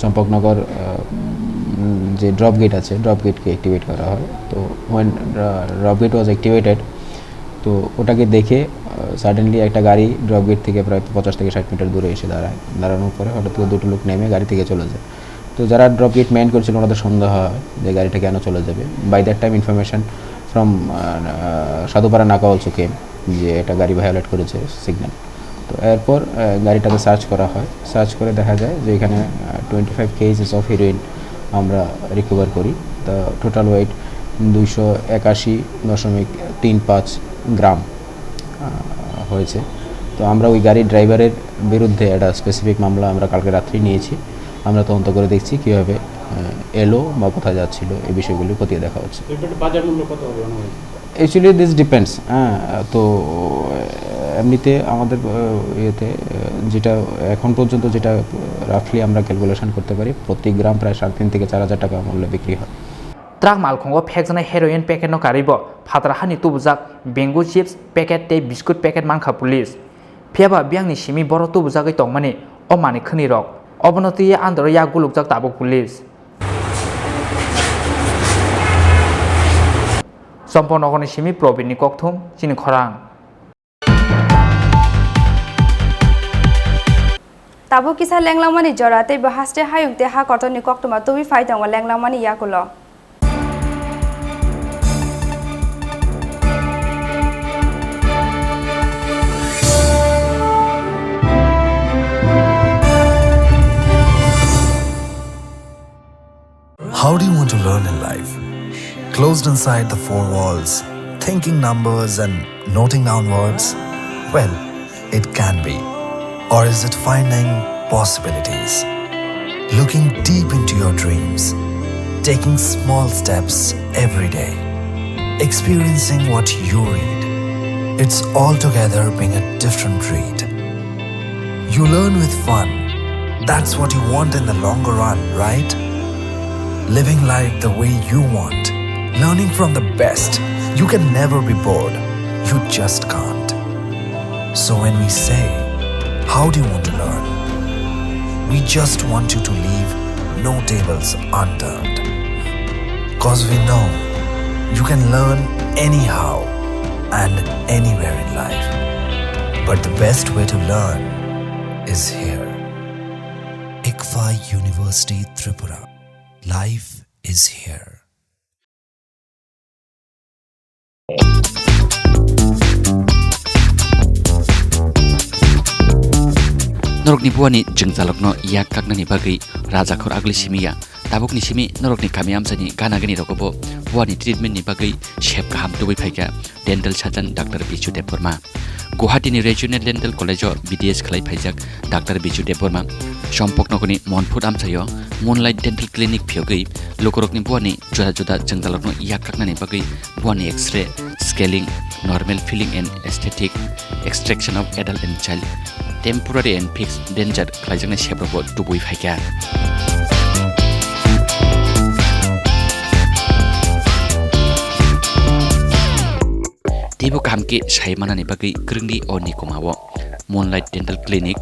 চম্পকনগর যে ড্রপ গেট আছে ড্রপ গেটকে অ্যাক্টিভেট করা হয় তো when drop gate was activated তো ওটাকে দেখে সাডেনলি একটা গাড়ি ড্রপ গেট থেকে প্রায় 50 থেকে 60 মিটার দূরে এসে দাঁড়ানোর পরে হঠাৎ করে দুটো লোক নেমে গাড়ি থেকে চলে যায় তো যারা ড্রপ গেট ম্যান করছিল ওনাদের সন্দেহ হয় যে গাড়িটা কেন চলে যাবে by that time information from Sadupara Naka also came যে এটা গাড়ি ভায়োলেট করেছে সিগন্যাল। তো এরপর গাড়িটাকে সার্চ করা হয়, সার্চ করে দেখা যায় যে এখানে 25 কেজিস অফ হিরোইন আমরা রিকভার করি। তো টোটাল ওয়েট 281.35 গ্রাম হয়েছে। তো আমরা ওই গাড়ির ড্রাইভারের বিরুদ্ধে একটা স্পেসিফিক মামলা আমরা কালকে রাত্রি নিয়েছি। আমরা তদন্ত করে দেখছি কীভাবে এলো বা কোথায় যাচ্ছিল এই বিষয়গুলি খতিয়ে দেখা হচ্ছে। Actually this depends. তো এমনিতে আমাদের ইয়েতে যেটা এখন পর্যন্ত যেটা রাফলি আমরা ক্যালকুলেশন করতে পারি, প্রতি গ্রাম প্রায় 3.5 থেকে 4,000 টাকা মূল্যে বিক্রি হয়। ট্রাক মালখঙ্গো ফেকজানাय heroin packet no karibo phatra hani tubujak bengu chips packet tei biscuit packet mankha police phiaba biangni simi boro tubujagai tongmani o mani khani rok obonoti andor ya gulugjak tabo police সম্পূর্ণ সিমি প্রবীণী ককথুম চিনি খরাং তাবো কিসা লেংলামানি জরাতে বহাসতে হায়ুকতে হা কতনি ককতমা তুবি ফাইতাংwa লেংলামানি ইয়াকুলো How do you want to learn in life? Closed inside the four walls, thinking numbers and noting down words? Well, it can be. Or is it finding possibilities? Looking deep into your dreams, taking small steps every day, experiencing what you read. It's altogether being a different read. You learn with fun. That's what you want in the longer run, right? Living life the way you want. Learning from the best. You can never be bored. You just can't. So when we say, how do you want to learn? We just want you to leave no tables unturned. Cause we know you can learn anyhow and anywhere in life. But the best way to learn is here. ICFA University Tripura. Life is here. Norokni buani jengjalokno yak kaknani bagai rajakhor agli simiya tabukni simi norokni kami amsani ganagani rokobo buani treatment ni bagai shep kaham tubai phaika dental surgeon Dr. Bichu Deborma Guwahati ni Regional Dental College BDS khlai phaijak Dr. Bichu Deborma sompoknokoni monfut amsayo Moonlight Dental Clinic phiogai lokorokni buani joda joda jengjalokno yak kaknani bagai buani X-ray scaling normal filling and aesthetic extraction of adult and child temporary and fixed danger khlaijangna shebrabo tubui phaika tibu kamke saimanani bagai krungdi oni kumawo Moonlight Dental Clinic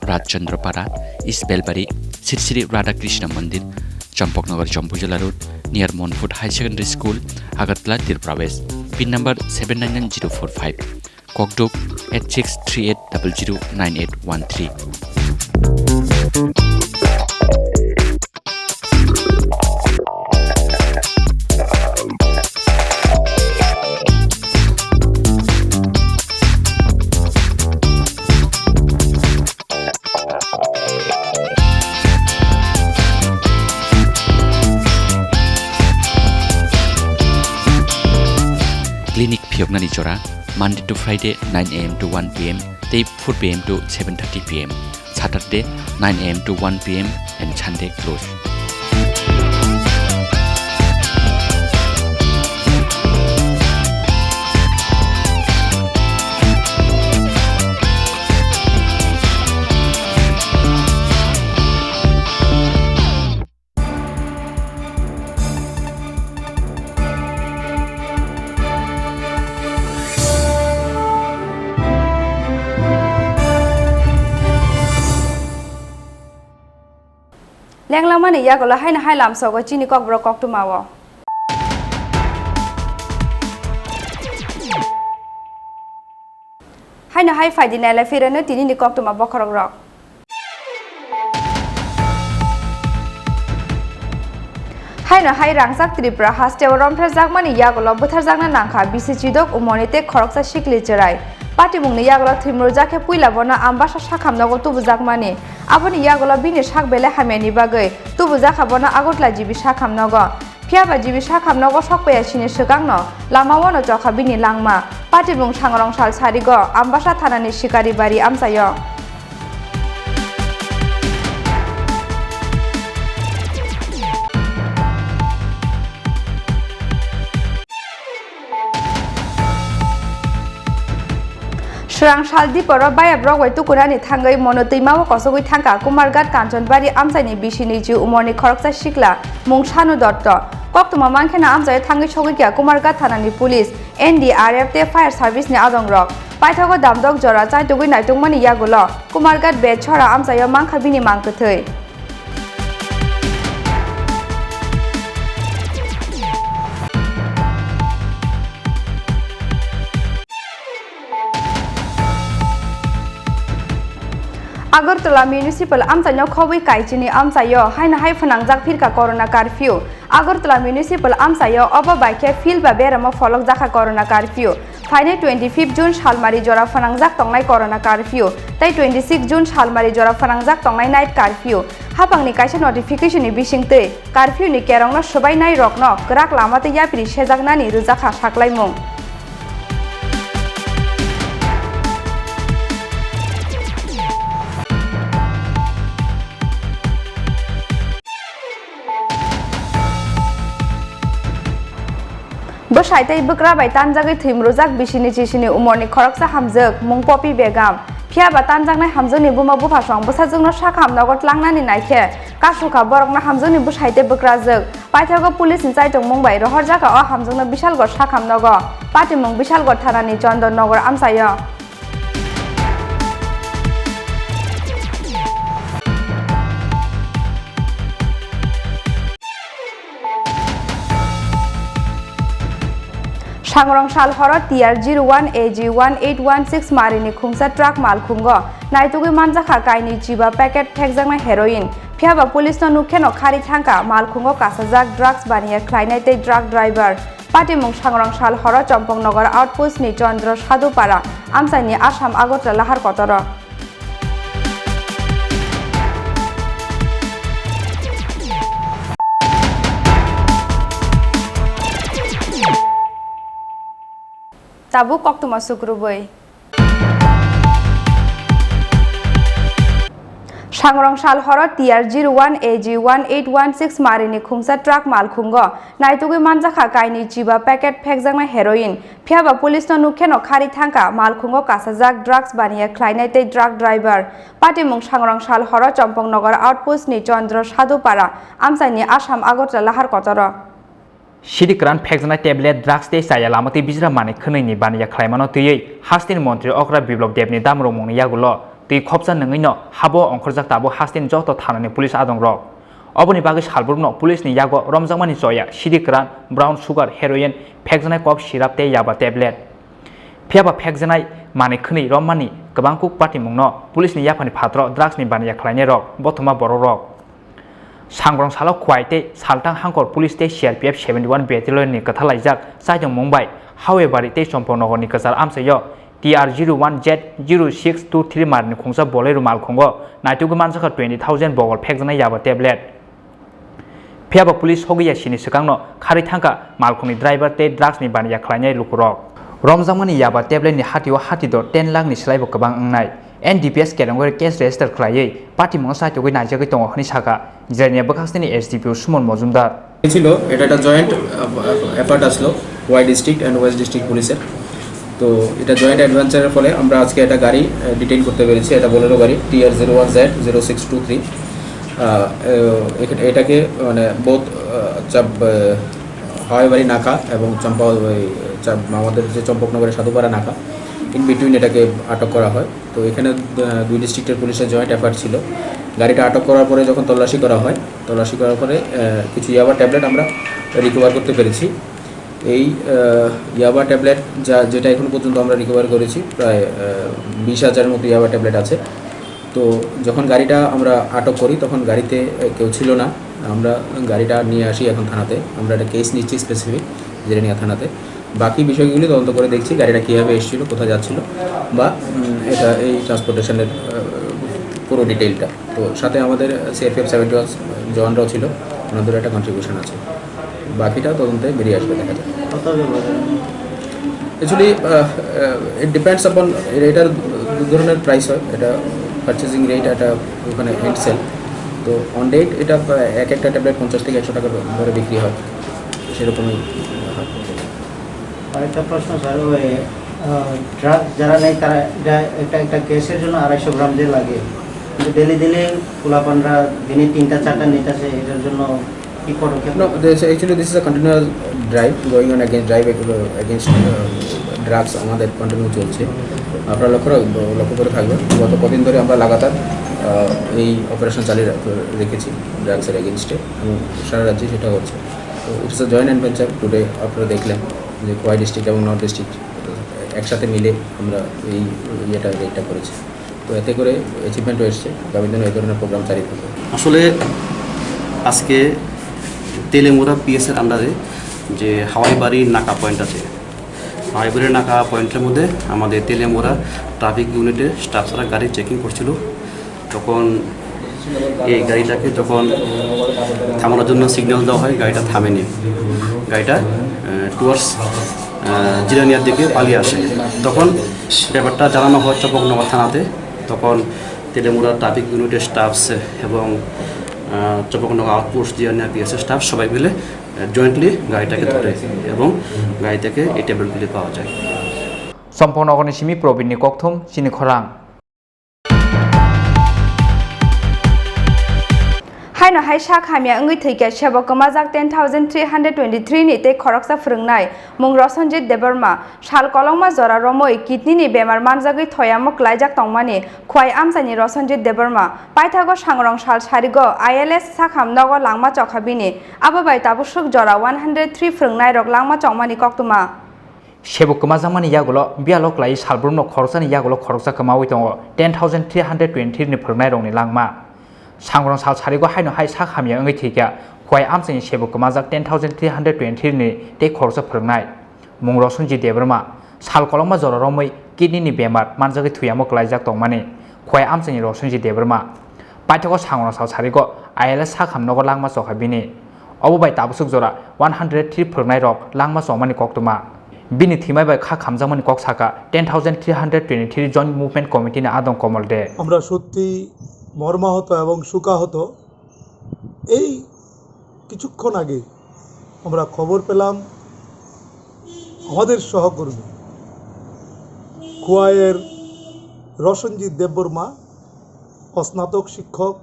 Rajchandrapara East Belbari Sri Radha Krishna Mandir Champoknagar Champujala Road near Monfort High Secondary School Agartala Tripura West pin number 799045 Kokdok 8638009813 Clinic Pyognani Chora Monday to Friday 9 a.m. to 1 p.m. Day 4 p.m. to 7:30 p.m. Saturday 9 a.m. to 1 p.m. and Sunday close. Lenglamani yagola haina hailam sogo chini kok bro kok tumawo haina hai faidina la firano tini ni kok tuma bokorok rok haina hai rangjak Tripura hasteo romphejak mani yagolo butharjakna nangkha bisichidok umonite khoroksa sikli cherai patimungni yagolo thimrojak he puilabona ambasa sakhamnago tubujak mani aboni yagolo bini sakbele hameni bagai tubujak habona agotla jibi sakhamnago phiaba jibi sakhamnago sokpaya sini swkangno lamawano jokha bini langma patimung sangrong sal sarigo ambasa thanani sikari bari amsayo Srang Shaldi Poro Baya Brogway Tukurani Tangai Monotima Kosogui Tanka Kumargat Kanchanbari Amsani Bishini Ju Umoni Koroksa Shikla Mungshanu Dotto Koktuma Mankena Amsay Tangi Chogikia Kumargat Tanani Police NDRF Te Fire Service Ni Adong Rock Paithago Damdog Jora Chai Tugui Naitungmani Yagulo Kumargat Be Chora Amsayo Mankhabini Mankathui Agartala Municipal Amsayo Khobui Chini Amsayo Haina Hai Phanangjak Phirka Corona Curfew Agartala Municipal Amsayo Oba Baike Phil ba Berama Folok Jaka Corona Curfew Faine 25 June Shalmari Jora Phanangjak Tongnai Corona Curfew Tai 26 June Shalmari Jora Phanangjak Tongnai Night Curfew Hapangni kaisa notification ni bisingtei curfew ni kerongno sobai nai rokno krak lamate yapri sejaknani rujakha saklaimung Bosaitai bukra bai tanjagai thimrojak bisini chisini umorni khoroksa hamjak mung popi begam phiaba tanjaknai hamjani buma bufasong busajungno sakhamnago tlangnani naikhe kasukha borokna hamjani bosaitai bukrajak paithago police ni chaitung mungbai rohorjaka o hamjungno bishalgor sakhamnago patimung bishalgor thanani Chandanagar amsayo Sangrong Sal Horot TR01 AG1816 Marini Khungsa Truck Malkhungo Naitugui Manjaka Kaini Jiba Packet Thekjakna Heroin Phiaba Police no Nukheno Khari Thangka Malkhungo Kasajak Drugs Baniya Khlainaitei Drug Driver Patimung Sangrong Sal Horot Champongnagar Outpost ni Chandra Sadupara Amsaini Assam Agartala Lahar Kotoro Tabu Koktuma Sukrubai Sangrong Sal Horot TR01 AG1816 Marini Khungsa Truck Malkhungo Naitugui Manjaka Kaini Jiba Packet Thekjakna Heroin Phiaba Police no Nukheno Khari Thangka Malkhungo Kasajak Drugs Baniya Khlainaitei Drug Driver Patimung Sangrong Sal Horot Champongnagar Outpost ni Chandra Sadupara Amsaini Assam Agartala Lahar Kotoro Shidi Kran Pexana tablet drugs te saya lamati bijra mane khonai ni baniya khlaimano tui Hastin Montri Okra Biblok Devni Damro mungni yagulo tui khopsa nangino habo ongkhorjak tabo Hastin joto thanani police adong rok oboni bagi salburno police ni yago romjangmani soya Shidi Kran brown sugar heroin Pexana kop syrup te yaba tablet phiaba Pexana mane khonai romani gobangkuk party mungno police ni yapani phatro drugs ni baniya khlaine rok bothoma boro rok Sangrong Salo Kwaite Saltang Hangkor Police Te CRPF 71 Battalion ni kathalaijak sajong Mumbai however te Champongnagar ni kasar amsayo TR01 Z0623 marni khungsa bolero malkhungo naitugu manjaka 20000 bogol phekjana yaba tablet phiaba police hogiya sini sikangno khari thangka malkhungni driver te drugs ni baniya khlainai lukurok romjangmani yaba tablet ni hatio hatido 10 lakh ni slaibo kabang angnai NDPS Kerangor case register khlaiye party mongsa tugui naijagui tongo hni saka jenia bakasni SDPO Sumon Mojumdar ছিল এটা একটা joint effort আসলো Y district and west district পুলিশের তো এটা joint অ্যাডভেঞ্চারের ফলে আমরা আজকে একটা গাড়ি ডিটেইন করতে পেরেছি এটা বোলেরো গাড়ি TR01Z0623 এটাকে মানে বোথ হাওয়াইবাড়ি নাকা এবং আমাদের যে চম্পকনগরের সাধুপাড়া নাকা ইন বিটুইন এটাকে আটক করা হয় তো এখানে দুই ডিস্ট্রিক্টের পুলিশের জয়েন্ট এফার্ট ছিল গাড়িটা আটক করার পরে যখন তল্লাশি করা হয় তল্লাশি করার পরে কিছু ইয়াবা ট্যাবলেট আমরা রিকভার করতে পেরেছি এই ইয়াবা ট্যাবলেট যেটা এখন পর্যন্ত আমরা রিকভার করেছি প্রায় 20000 মতো ইয়াবা ট্যাবলেট আছে তো যখন গাড়িটা আমরা আটক করি তখন গাড়িতে কেউ ছিল না আমরা গাড়িটা নিয়ে আসি এখন থানাতে, আমরা একটা কেস নিচ্ছি স্পেসিফিক জেরেনিয়া থানাতে। বাকি বিষয়গুলি তদন্ত করে দেখছি গাড়িটা কীভাবে এসেছিলো, কোথায় যাচ্ছিলো, বা এটা এই ট্রান্সপোর্টেশনের পুরো ডিটেইলটা। তো সাথে আমাদের CFF 71 জওয়ানরাও ছিল, ওনাদের একটা কন্ট্রিবিউশন আছে। বাকিটা তদন্তে বেরিয়ে আসবে, দেখা যায়। অ্যাকচুয়ালি ইট ডিপেন্ডস আপন, এটার দু ধরনের প্রাইস হয়, এটা পারচেজিং রেট, এটা ওখানে এন্ড সেল। তো অন ডেট এটা এক একটা ট্যাবলেট 50 থেকে 100 টাকা ধরে বিক্রি হয়, সেরকমই। আরেকটা প্রশ্ন স্যার, ওই ড্রাগ যারা নেই তারা এটা একটা কেসের জন্য 250 গ্রাম দিয়ে লাগে, কিন্তু ডেলি পোলাপানরা দিনে 3-4টা নিতেছে, এটার জন্য কি পদক্ষেপ? No, actually this is a continuous drive going on against drugs আমাদের কন্টিনিউ চলছে। আপনারা লক্ষ্য করে থাকবেন, গত কদিন ধরে আমরা লাগাতার এই অপারেশন চালিয়ে রেখেছি ড্রাগসের এগেনস্টে, এবং সারা রাজ্যে সেটা হচ্ছে। তো it's a joint adventure today. আপনারা দেখলেন যে খোয়াই ডিস্ট্রিক্ট এবং নর্থ ডিস্ট্রিক্ট একসাথে মিলে আমরা এই রেটটা করেছি। তো এতে করে অ্যাচিভমেন্টও এসছে, আগামী দিনে এই ধরনের প্রোগ্রাম চালিয়ে থাকবে। আসলে আজকে তেলেমুরা পিএসের আন্ডারে যে হাওয়াইবাড়ির নাকা পয়েন্ট আছে, হাওয়াইবাড়ির নাকা পয়েন্টের মধ্যে আমাদের তেলেমুরা ট্রাফিক ইউনিটের স্টাফরা গাড়ি চেকিং করছিল। তখন এই গাড়িটাকে যখন থামানোর জন্য সিগন্যাল দেওয়া হয়, গাড়িটা থামেনি, গাড়িটা টুয়ার্ডস জিরানিয়ার দিকে পালিয়ে আসে। তখন ব্যাপারটা জানানো হয় চপকনগর থানাতে। তখন তেলেমুরা ট্রাফিক ইউনিটের স্টাফস এবং চপকনগর আউটপোস্ট জিরানিয়া পিএসের স্টাফ সবাই মিলে জয়েন্টলি গাড়িটাকে ধরে এবং গাড়ি থেকে এই ট্যাবলেটগুলি পাওয়া যায়। সম্পূর্ণ অগনিসীমি প্রবীণ ককথম চিনি খরাং। हायनो हाय सा खामिया अंगै थैके सेबो कमाजाक 10,323 नि ते खरकसा फोरोंनाय मुं रसनजित देबरमा साल कलंमा जरा रमै किडनी बेमार मानजागै थयामक लायजाक तंमानि खवाय आमसानि रसनजित देबरमा पाइथागो सांग्रं साल सारिगो ILS साखामनगो लांमा चखाबिनि आबाबाय ताबुसुक जरा 103 फोरोंनाय रक लांमा चंमानि कक्तुमा सेबो कमाजामानि यागुलो बियालक लाई सालब्रुमनो खरकसानि यागुलो खरकसा कमावै दङ 10,323 नि फोरोंनाय रंनि लांमा सांग्रं साल सारिगो हायनो हाय सा खामिया अंगै थैका खवाय आमसानि सेबो कमाजाक 10,323 नि ते खरकसा फोरोंनाय मुं रसनजित देबरमा साल कलंमा जरा रमै किडनी बेमार मानजागै थुयामक लायजाक तंमानि खवाय आमसानि रसनजित देबरमा पाइथागो सांग्रं साल सारिगो ILS साखामनगो लांमा चखाबिनि अबबाय ताबुसुक जरा 103 फोरोंनाय रक लांमा चमानि कक्तुमा बिनि थिमायबाय खा खामजामानि कक साका 10,323 जয়েন্ট মুভমেন্ট কমিটিनि आदम कमल दे আমরা সত্যি মর্মাহত এবং শোকাহত। এই কিছুক্ষণ আগে আমরা খবর পেলাম আমাদের সহকর্মী খোয়াইয়ের রসনজিৎ দেববর্মা, স্নাতক শিক্ষক,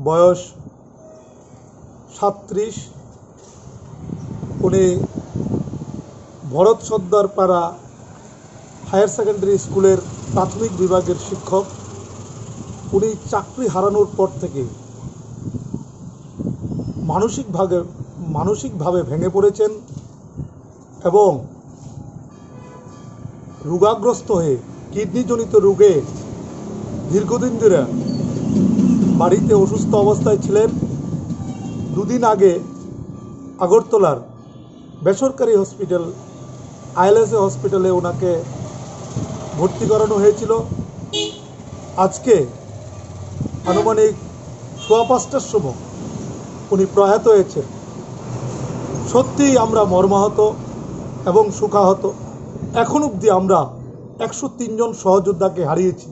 বয়স 37, উনি ভরত সর্দার পাড়া হায়ার সেকেন্ডারি স্কুলের প্রাথমিক বিভাগের শিক্ষক। উনি চাকরি হারানোর পর থেকে মানসিকভাবে ভেঙে পড়েছেন এবং রোগাগ্রস্ত হয়ে কিডনিজনিত রোগে দীর্ঘদিন ধরে বাড়িতে অসুস্থ অবস্থায় ছিলেন। দুদিন আগে আগরতলার বেসরকারি হসপিটাল ILS হসপিটালে ওনাকে ভর্তি করানো হয়েছিল। আজকে আনুমানিক 5:15টার সময় উনি প্রয়াত হয়েছেন। সত্যিই আমরা মর্মাহত এবং শোকাহত। এখন অবধি আমরা 103 জন সহযোদ্ধাকে হারিয়েছি।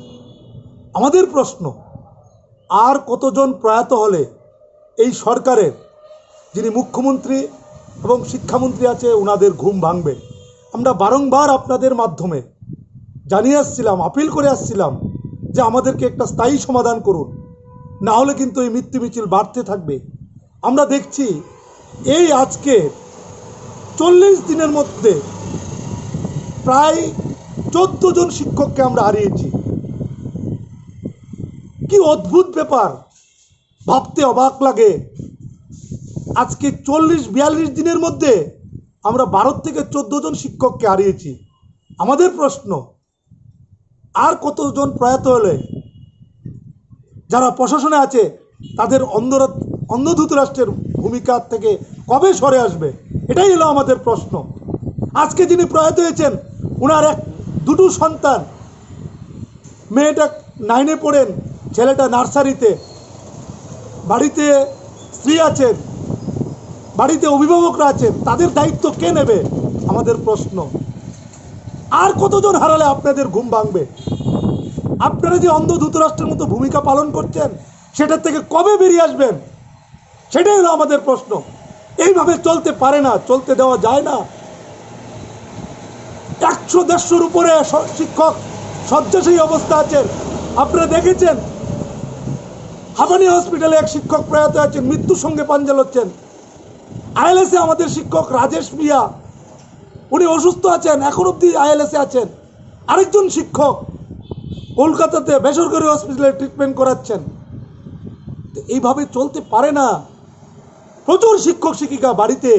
আমাদের প্রশ্ন, আর কতজন প্রয়াত হলে এই সরকারের যিনি মুখ্যমন্ত্রী এবং শিক্ষামন্ত্রী আছে ওনাদের ঘুম ভাঙবে? আমরা বারংবার আপনাদের মাধ্যমে জানিয়ে আসছিলাম, আপিল করে আসছিলাম যে আমাদেরকে একটা স্থায়ী সমাধান করুন, না হলে কিন্তু এই মৃত্যু মিছিল বাড়তে থাকবে। আমরা দেখছি এই আজকে 40 দিনের মধ্যে প্রায় 14 জন শিক্ষককে আমরা হারিয়েছি। কি অদ্ভুত ব্যাপার, ভাবতে অবাক লাগে। আজকে 40-42 দিনের মধ্যে আমরা 12 থেকে 14 জন শিক্ষককে হারিয়েছি। আমাদের প্রশ্ন, আর কতজন প্রয়াত হলে যারা প্রশাসনে আছে তাদের অন্ধ ধৃতরাষ্ট্রের ভূমিকা থেকে কবে সরে আসবে, এটাই হলো আমাদের প্রশ্ন। আজকে যিনি প্রয়াত হয়েছেন ওনার দুটো সন্তান, মেয়েটা 9-এ পড়েন, ছেলেটা নার্সারিতে, বাড়িতে স্ত্রী আছেন, বাড়িতে অভিভাবকরা আছেন, তাদের দায়িত্ব কে নেবে আমাদের প্রশ্ন। আর কতজন হারালে আপনাদের ঘুম ভাঙবে? আপনারা যে অন্ধ ধৃতরাষ্ট্রের মতো ভূমিকা পালন করছেন সেটার থেকে কবে বেরিয়ে আসবেন, সেটাই হলো আমাদের প্রশ্ন। এইভাবে চলতে পারে না, চলতে দেওয়া যায় না। 100-150 উপরে শিক্ষক শয্যাশায়ী অবস্থা আছেন। আপনারা দেখেছেন হাবানি হসপিটালে এক শিক্ষক প্রয়াত আছেন, মৃত্যুর সঙ্গে পাঞ্জা লড়ছেন। আইএলএসে আমাদের শিক্ষক রাজেশ মিয়া, উনি অসুস্থ আছেন, এখন অব্দি আইএলএসে আছেন। আরেকজন শিক্ষক কলকাতাতে বেসরকারি হসপিটালে ট্রিটমেন্ট করাচ্ছেন। এইভাবে চলতে পারে না। প্রচুর শিক্ষক শিক্ষিকা বাড়িতে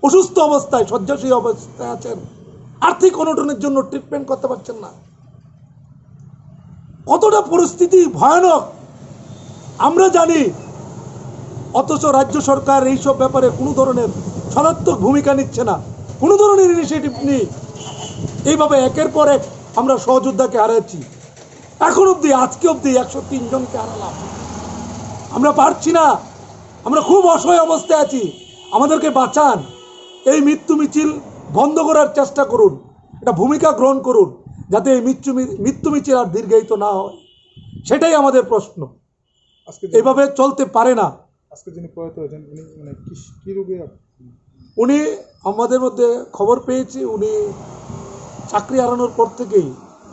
অসুস্থ অবস্থায় শয্যাশায়ী অবস্থায় আছেন, আর্থিক অনটনের জন্য ট্রিটমেন্ট করতে পারছেন না। কতটা পরিস্থিতি ভয়ানক আমরা জানি, অথচ রাজ্য সরকার এইসব ব্যাপারে কোনো ধরনের সনাত্মক ভূমিকা নিচ্ছে না, কোনো ধরনের ইনিশিয়েটিভ নেই। এইভাবে একের পর এক আমরা সহযোদ্ধাকে হারাচ্ছি। এখন অবধি, আজকে অবধি 103 জনকে হারালাম। আমরা পারছি না, আমরা খুব অসহায় অবস্থায় আছি। আমাদেরকে বাঁচান। এই মৃত্যু মিছিল বন্ধ করার চেষ্টা করুন, একটা ভূমিকা গ্রহণ করুন, যাতে এই মৃত্যু মিছিল আর দীর্ঘায়িত না হয়, সেটাই আমাদের প্রশ্ন। এভাবে চলতে পারে না। আজকে যিনি প্রয়াত হয়েছেন উনি মানে কি রোগে? উনি আমাদের মধ্যে খবর পেয়েছি, উনি চাকরি হারানোর পর থেকেই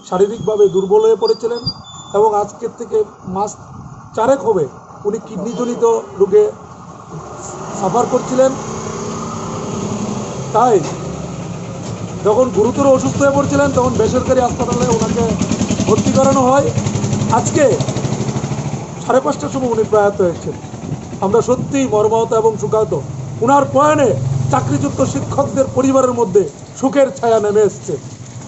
শারীরিকভাবে দুর্বল হয়ে পড়েছিলেন এবং আজকের থেকে মাস 4 হবে উনি কিডনিজনিত রোগে সাফার করছিলেন। তাই যখন গুরুতর অসুস্থ হয়ে পড়ছিলেন তখন বেসরকারি হাসপাতালে ওনাকে ভর্তি করানো হয়। আজকে 5:30টার সময় উনি প্রয়াত হয়েছেন। আমরা সত্যিই মর্মাহত এবং শোকাহত। ওনার প্রয়াণে চাকরিযুক্ত শিক্ষকদের পরিবারের মধ্যে সুখের ছায়া নেমে এসছে।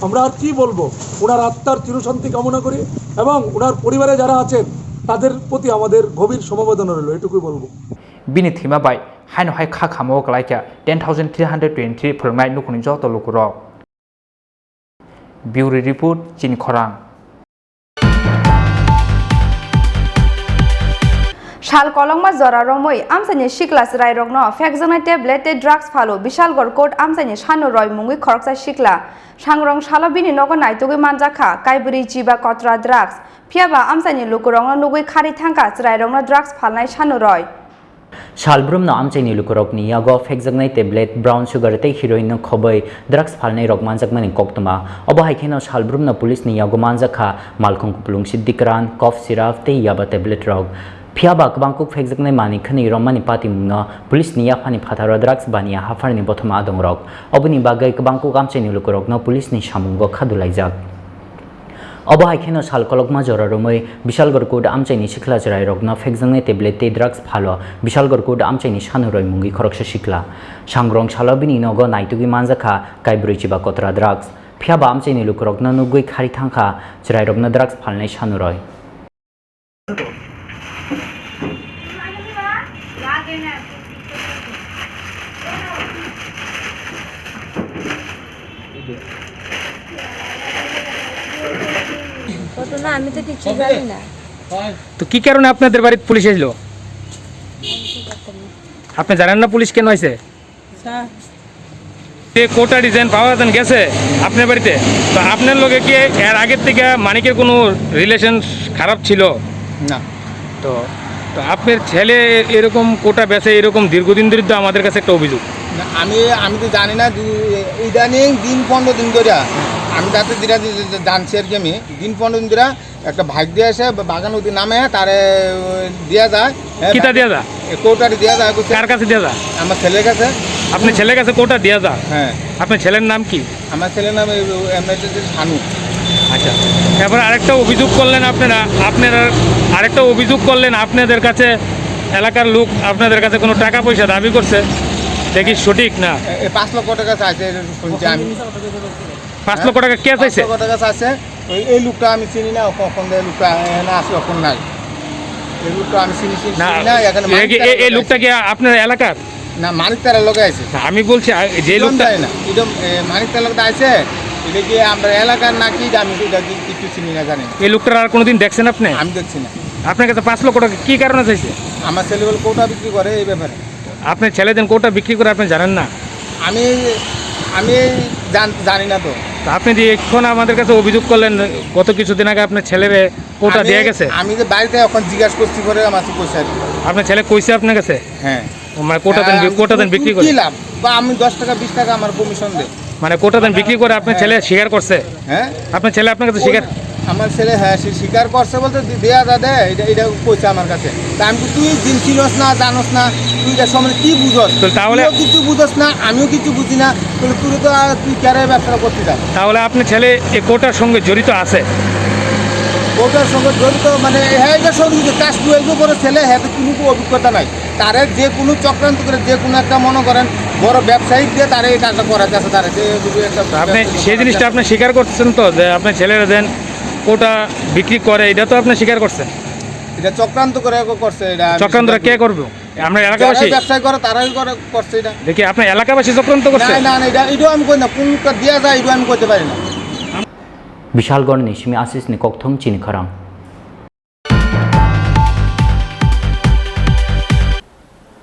আমরা আর কি বলবো, ওনার আত্মার চিরশান্তি কামনা করি এবং ওনার পরিবারে যারা আছেন তাদের প্রতি আমাদের গভীর সমবেদনা রইল, এটুকুই বলবো। বিনি থিমা বাই হাইনো হাই খা খামো গলাইকা 10,323 फोरोंनाय नुखुनि जत लुकुरक बिउरो रिपोर्ट चिनि खरां। শাল কলংমা জরা রমই আমসানি শিকলাস রায় রগ্ন ফেকজনা ট্যাবলেট ড্রাগস ফালো বিশালগড় কোর্ট আমসানি সানো রয় মুঙ্গি খরকসা শিকলা সাংরং শালবিনি নগ নাইতুগি মানজাখা কাইবুরি জিবা কতরা ড্রাগস ফিয়াবা আমসানি লুকুরং নুগুই খারি থাঙ্কা রায় রগ্ন ড্রাগস ফালনাই সানো রয় Shalbrumno amchaini lukurokni yago fekjaknai tablet brown sugar tei heroin khobai drugs phalnai rokmanjakmani koktoma obo haikeno Shalbrumno police ni yago manjakha malkhong kupulung siddikran cough syrup tei yaba tablet rok phiaba kwbangkuk fekjaknai mani khani romani patimungno police ni yaphani phatharo drugs bania hafarni bothoma adongrok oboni bagai kwbangkuk amchaini lukurokno police ni samungo khadulaijak obo haikeno salkolokma jorarumoi Bishalgor Kood amchaini sikla jrai rokno fekjangnai tablet tei drugs phalo Bishalgor Kood amchaini sanuroi mungi khoroksa sikla sangrong salobini nogo naitugi manjakha kaibrui chiba kotra drugs phiaba amchaini lukurokno nugui khari thangkha jrai rokno drugs phalnai sanuroi তো কি কারণে আপনাদের বাড়িতে police এলো? আপনি জানেন না police কেন হয়েছে? কোটা ডিজাইন পাওয়া গেছে আপনার বাড়িতে, তো আপনার লোকে কি এর আগের থেকে মানিকের কোনো রিলেশন খারাপ ছিল না? তো তো আপনার ছেলে এরকম কোটা বেচে এরকম দীর্ঘদিন ধরে তো আমাদের কাছে একটা অভিযোগ। আমি তো জানি না, ইদানিং দিন 15 দিন ধরে আমি তাতে যেটা জানছি আর কি, আমি দিন 15 দিন ধরে একটা ভাগ দিয়ে আসে বাগান নদী নামে তারে দেওয়া যায়। কিতা দেওয়া যায়? কোটাটি দেওয়া যায়। কার কাছে দেওয়া যায়? আমার ছেলের কাছে। আপনার ছেলের কাছে কোটা দেওয়া যায়? হ্যাঁ। আপনার ছেলের নাম কি? আমার ছেলের নাম শানু। আচ্ছা, এবার আরেকটা অভিযোগ করলেন আরেকটা অভিযোগ করলেন আপনাদের কাছে এলাকার লোক আপনাদের কাছে কোনো টাকা পয়সা দাবি করছে, দেখি সঠিক না? 5 লক্ষ টাকা চাইছে শুনছি আমি। 5 লক্ষ টাকা কে চাইছে? 5 লক্ষ টাকা চাইছে। এই লোকটা আমি চিনি না, কখন লোকটা এখানে আসে কখন নাই। এই লোকটা আমি চিনি না না এখানে এই লোকটা কি আপনার এলাকার না মানিকতার লোক আছে আমি বলছি যে লোকটা না একদম মানিকতার লোকটা আছে এটা কি আমরা এলাকার নাকি আমি এটা কিছু চিনি না জানি এই লোকটার আর কোনোদিন দেখছেন আপনি আমি দেখছি না আপনার কাছে 5 লক্ষ টাকা কি কারণে চাইছে আমার ছেলে বলে কোটা বিক্রি করে এই ব্যাপারে আপনি ছেলে দেন কোটা বিক্রি করে আপনি জানেন না আমি আমি জানি না তো আপনি যে এখন আমাদের কাছে অভিযোগ করলেন গত কিছুদিন আগে আপনার ছেলের কোটা দিয়ে গেছে আমি যে বাড়িতে এখন জিজ্ঞাসা করছি করে আমার কইছে আপনার ছেলে কইছে আপনার কাছে হ্যাঁ মানে কোটা দেন বিক্রি করে কি লাভ বা আমি 10 টাকা 20 টাকা আমার কমিশন দেই মানে কোটা দেন বিক্রি করে আপনার ছেলে স্বীকার করছে হ্যাঁ আপনার ছেলে আপনার কাছে স্বীকার আমার ছেলে হ্যাঁ সে স্বীকার করছে বলতে দেয়া যা দে এটা কইছে আমার কাছে তা আমি তুই দিন ছিলস না জানোস না তুই এটা সময় কি বুঝস তাহলে কিছু বুঝস না আমিও কিছু বুঝি না তুই তো তুই ক্যারে ব্যবসা করতে যাস তাহলে আপনার ছেলে এই কোটার সঙ্গে জড়িত আছে কোটার সঙ্গে জড়িত মানে হ্যাঁ এটা সঙ্গে কাজ টুয়েলভ করে ছেলে হ্যাঁ কোনো অভিজ্ঞতা নাই তারে যে কোনো চক্রান্ত করে যে কোনো একটা মনে করেন বড় ব্যবসায়িক দিয়ে তারা এই কাজটা করাতে আছে তারা আপনি সেই জিনিসটা আপনি স্বীকার করছেন তো যে আপনার ছেলেরা দেন কোটা বিক্রি করে এটা তো আপনি স্বীকার করছেন এটা চক্রান্ত করে করছে এটা চক্রান্তটা কে করবে আমরা এলাকাবাসী ব্যবসা করে তারাই করছে এটা দেখি আপনার এলাকাবাসী চক্রান্ত করছে না না এটা আমি কই না কোনটা দেয়া যায় এটা আমি কইতে পারি না বিশালগড় নিশমি Ashish ni kokthom Chini Khorang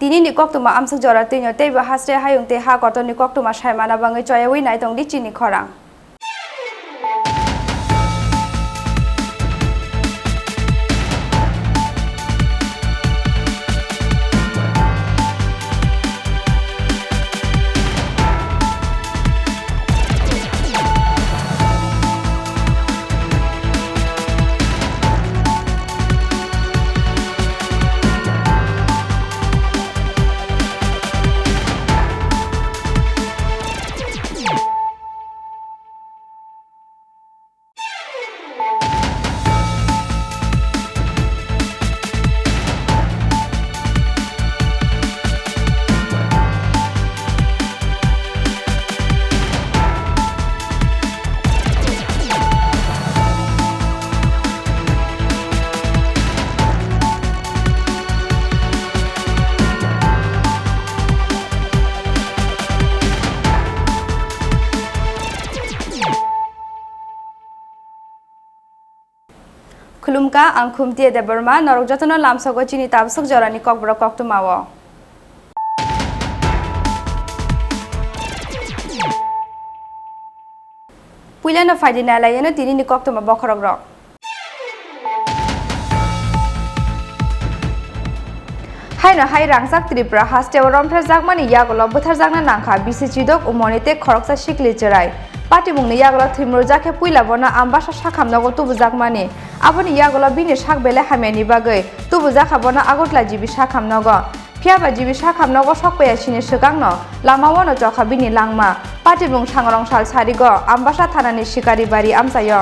tini ni koktuma amsuk jora tinyo teiba hasre hayung te ha koto ni koktuma shaimana bangai choyawi nai tong di Chini Khorang Khulumka ang khumtie de Burma norok jatono lamsago chini tabsok jorani kokbro koktumawo Puilana faidina layeno tini ni koktuma bokhorok rok Haina hai rangsak Tripura haste romphra jakmani yagolo buthar jakna nangkha bisichidok umonite khoroksa shikli cherai Pati mungni yagolo thimro jakhe puila bona ambasa sakhamnago tubu jakmani aboni yagolo bini sakbele hameni bagai tubu jakha bona agotla jibi sakhamnago phiaba jibi sakhamnago sokpaya sini swkangno lamawono jokha bini langma pati mung sangrong sal sarigo ambasa thanani shikari bari amsayo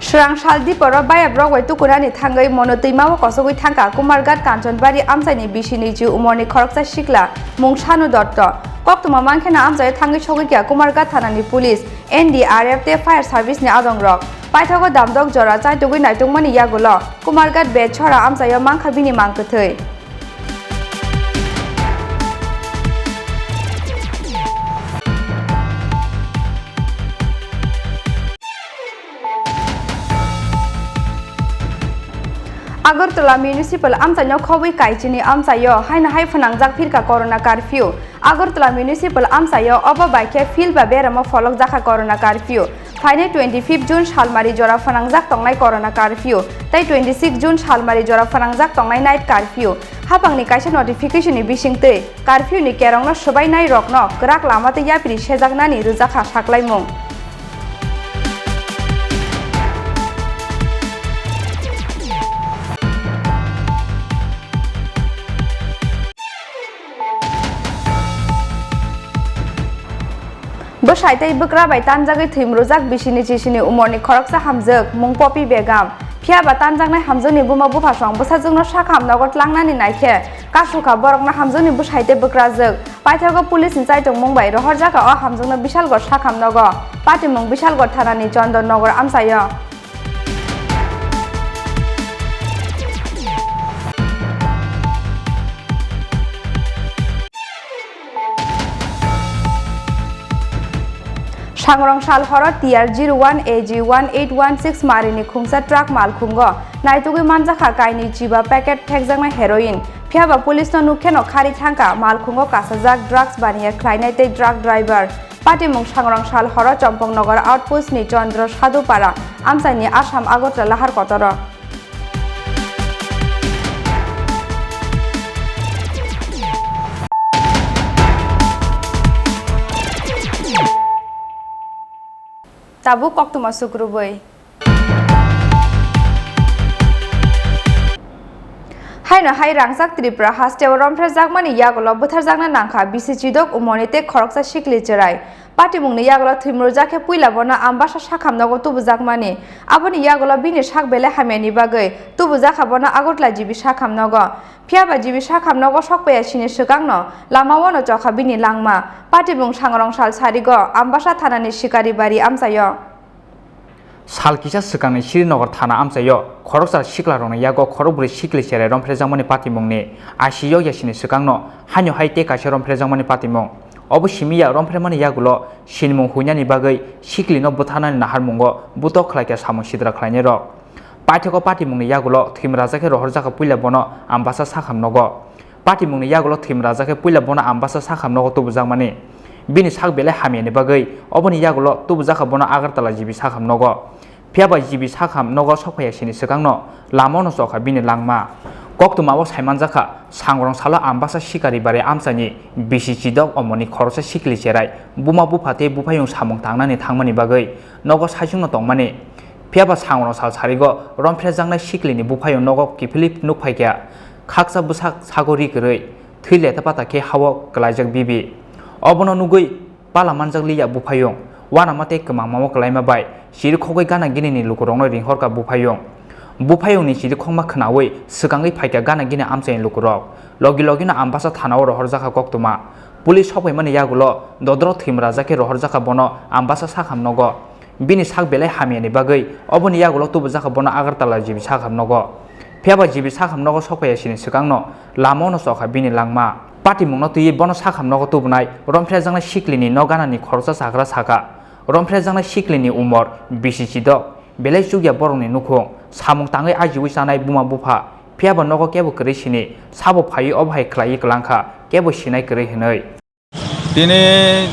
Srang Shaldi Poro Baya Brogway Tukurani Tangai Monotima Kosogui Tanka Kumargat Kanchanbari Amsani Bishini Ju Umoni Koroksa Shikla Mungshanu Dotto Koktuma Mankena Amsai Tangai Shogikia Kumargat Tanani Police NDRF Te Fire Service Ni Adong Rock Paithago Damdok Jora Chai Tugui Naitungmani Yagulo Kumargat Be Chora Amsayo Mankhabini Mangkuthei Agartala Municipal Amsayo Khowi Kaichini Amsayo Haina Hai Phanangjak Phirka Corona Curfew Agartala Municipal Amsayo Oba Baike Fil ba Berama Folok Jakha Corona Curfew Faine 25 June Shalmari Jora Phanangjak Tongnai Corona Curfew Tai 26 June Shalmari Jora Phanangjak Tongnai Night Curfew Hapangni kaisa notification ni bisingte curfew ni kerongno sobai nai rokno krak lamate yapri sejaknani rujakha saklaimung Bosaitai bukra bai tanjagai thimrujak bisini chisini umorni khoroksa hamjak mung popi begam phiaba tanjaknai hamjakni buma bufasong bosajungno sakhamnagot langnani naikhe Kasuka borokna hamjungni busaite bukrazuk paithago police ni chaitung mungbai rohor jaka o hamjungna Bishalgor sakhamnogo patimung Bishalgor thanani Chondonnogor amsayo Sangrong sal horot TR01 AG1816 marini khungsa truck mal khungo naitugui manjaka kaini jiba packet thekjakna heroin phiaba police no nukheno khari thangka mal khungo kasajak drugs baniya khlainai tei drug driver patimung sangrong sal horot Chompongnogar outpost ni Chandra Sadupara amsaini Assam Agotla lahar kotoro Tabu koktuma sukrubai Haino hai rangsak Tripura hasteo romprejak mani yagolo butharjakna nangkha bisichidok umonite khoroksa sikli cherai patimungni yagolo thimrojake puila bona ambasa sakhamnago tubujak mani aboni yagolo bini sakbele hameni bagai tubujak bona Agotla jibi sakhamnago phiaba jibi sakhamnago sokpaya sini swkangno lamawono chokha bini langma patimung sangrong sal sarigo ambasa thanani sikari bari amsayo Salkisa sekangni Srinagar thana amsayo khoroksa siklarong yago khorokburi sikli chere romprejangmani patimungni asiyo yasini sekangno hanyo haite kaise romprejangmani patimung obosimiya rompremani yagulo sinmung hunyani bagai siklino buthanani naharmungo butok khlaika samung sidra khlaini rok paithako patimungni yagulo thimrajake rohorjaka puila bono ambasa sakhamnogo patimungni yagulo thimrajake puila bono ambasa sakhamnogo tubujangmani bini sakbele hamiani bagai oboni yagulo tubujaka bono Agartala jibi sakhamnogo phiaba jibi sakhamnogo sokphaya sini sekangno lamono chokha bini langma koktumao saimanjaka sangrong sala ambasa sikari bare amsani bisichidok omoni khorosa sikli cherai buma bufate bufayung samung tangnani thangmani bagai nogo saijungno tongmani phiaba sangrong sal sarigo romphrejangnai siklini bufayung nogo kifilip nukphaikya khaksa busak sagori grai thileta patake hawo klaijak bibi obono nugui palamanjakliya bufayung wanamate kemangmamo klaima bai siri khogoi gana ginini lukurongno ringhorka bufayung bufayungni siri khongma khnawi skangai phaikya gana gini amchain lukurok logi logina ambasa thanao rohorjaka koktuma police hokwaimani yagulo dodro thimrajake rohorjaka bono ambasa sakhamnogo bini sakbelai hamiani bagai oboni yagulo tubujaka bono Agartala jibi sakhamnogo phiaba jibi sakhamnogo sokpaya sini skangno lamono chokha bini langma patimungno tui bono sakhamnogo tubunai romphrejangnai siklini noganani khorsa sagra saka romphrejangnai siklini umor bisichidok belai chugya borongni nukhung samung tangai ajiwi sanai buma bufa phiaba nogo kebo kwrwi sini sabo phai obhai khlai klangkha kebo sinai kwrwi hinai tini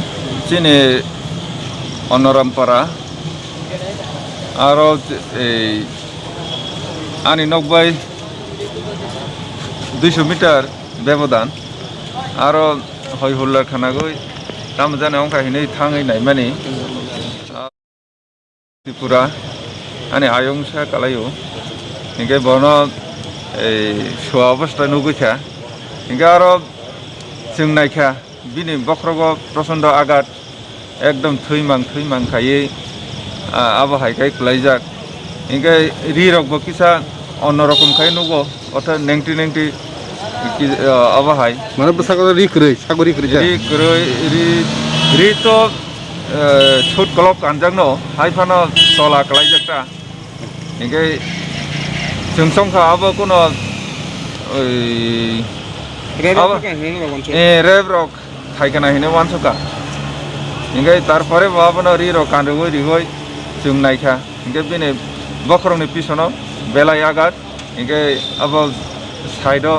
chini Onorampara aro ani nokbai 200 metre ব্যবধান aro hoi hullar khanagoi tamjane ongka hinai thangai naimani Tripura ani ayongsa kalayo inge bono shwa obostha nuguikha inge aro जों नायखा बिनि बख्रगो प्रचंड आघात एकदम थैमां खायै आबहावाय खुलायजाक इंगे रिरकबो किसा अन्न रकम खाय नुगो अथ नेंगटी आबहावाय माने बसागो सागरि रि तो छुट कलप कानजागनो हायफानो तला कलायजाकता इंगे जों संखा आबो कोनो रेब रक थाइकाना हिने वानसका इंगे तारपरे बाबनो रिरो कानरुगै रिगै जों नायखा इंगे बिने बखरंनि पिसनो बेलाय आगात इंगे अब साइडो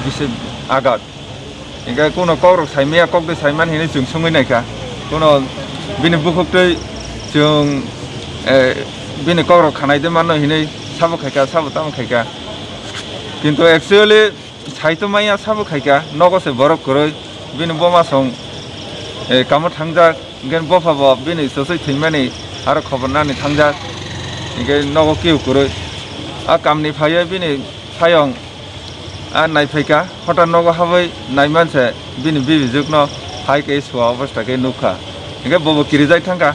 बिसे आगात इंगे कोनो कौरक साइमिया ककदे साइमान हिने जों संगै नायखा कोनो बिने बुखुक्तै जों बिने कौरक खानायदे मानो हिने साबो खायका साबो ताम खायका किन्तु एक्चुअली साइतो माया साबो खायका नगसे बरफ करoi बिनि बमा सं कामो थांजाक इंगेन बफाबो बिनि ससै थैमानि आरो खबरनानि थांजाक इंगे नगो किउ करoi आ कामनि फायो बिनि फायं आ नायफायका हटा नगो हाबै नायमानसे बिनि बिबिजुकनो हायके सुवा अवस्थाके नुखा इंगे बबो किरिजाय थांगा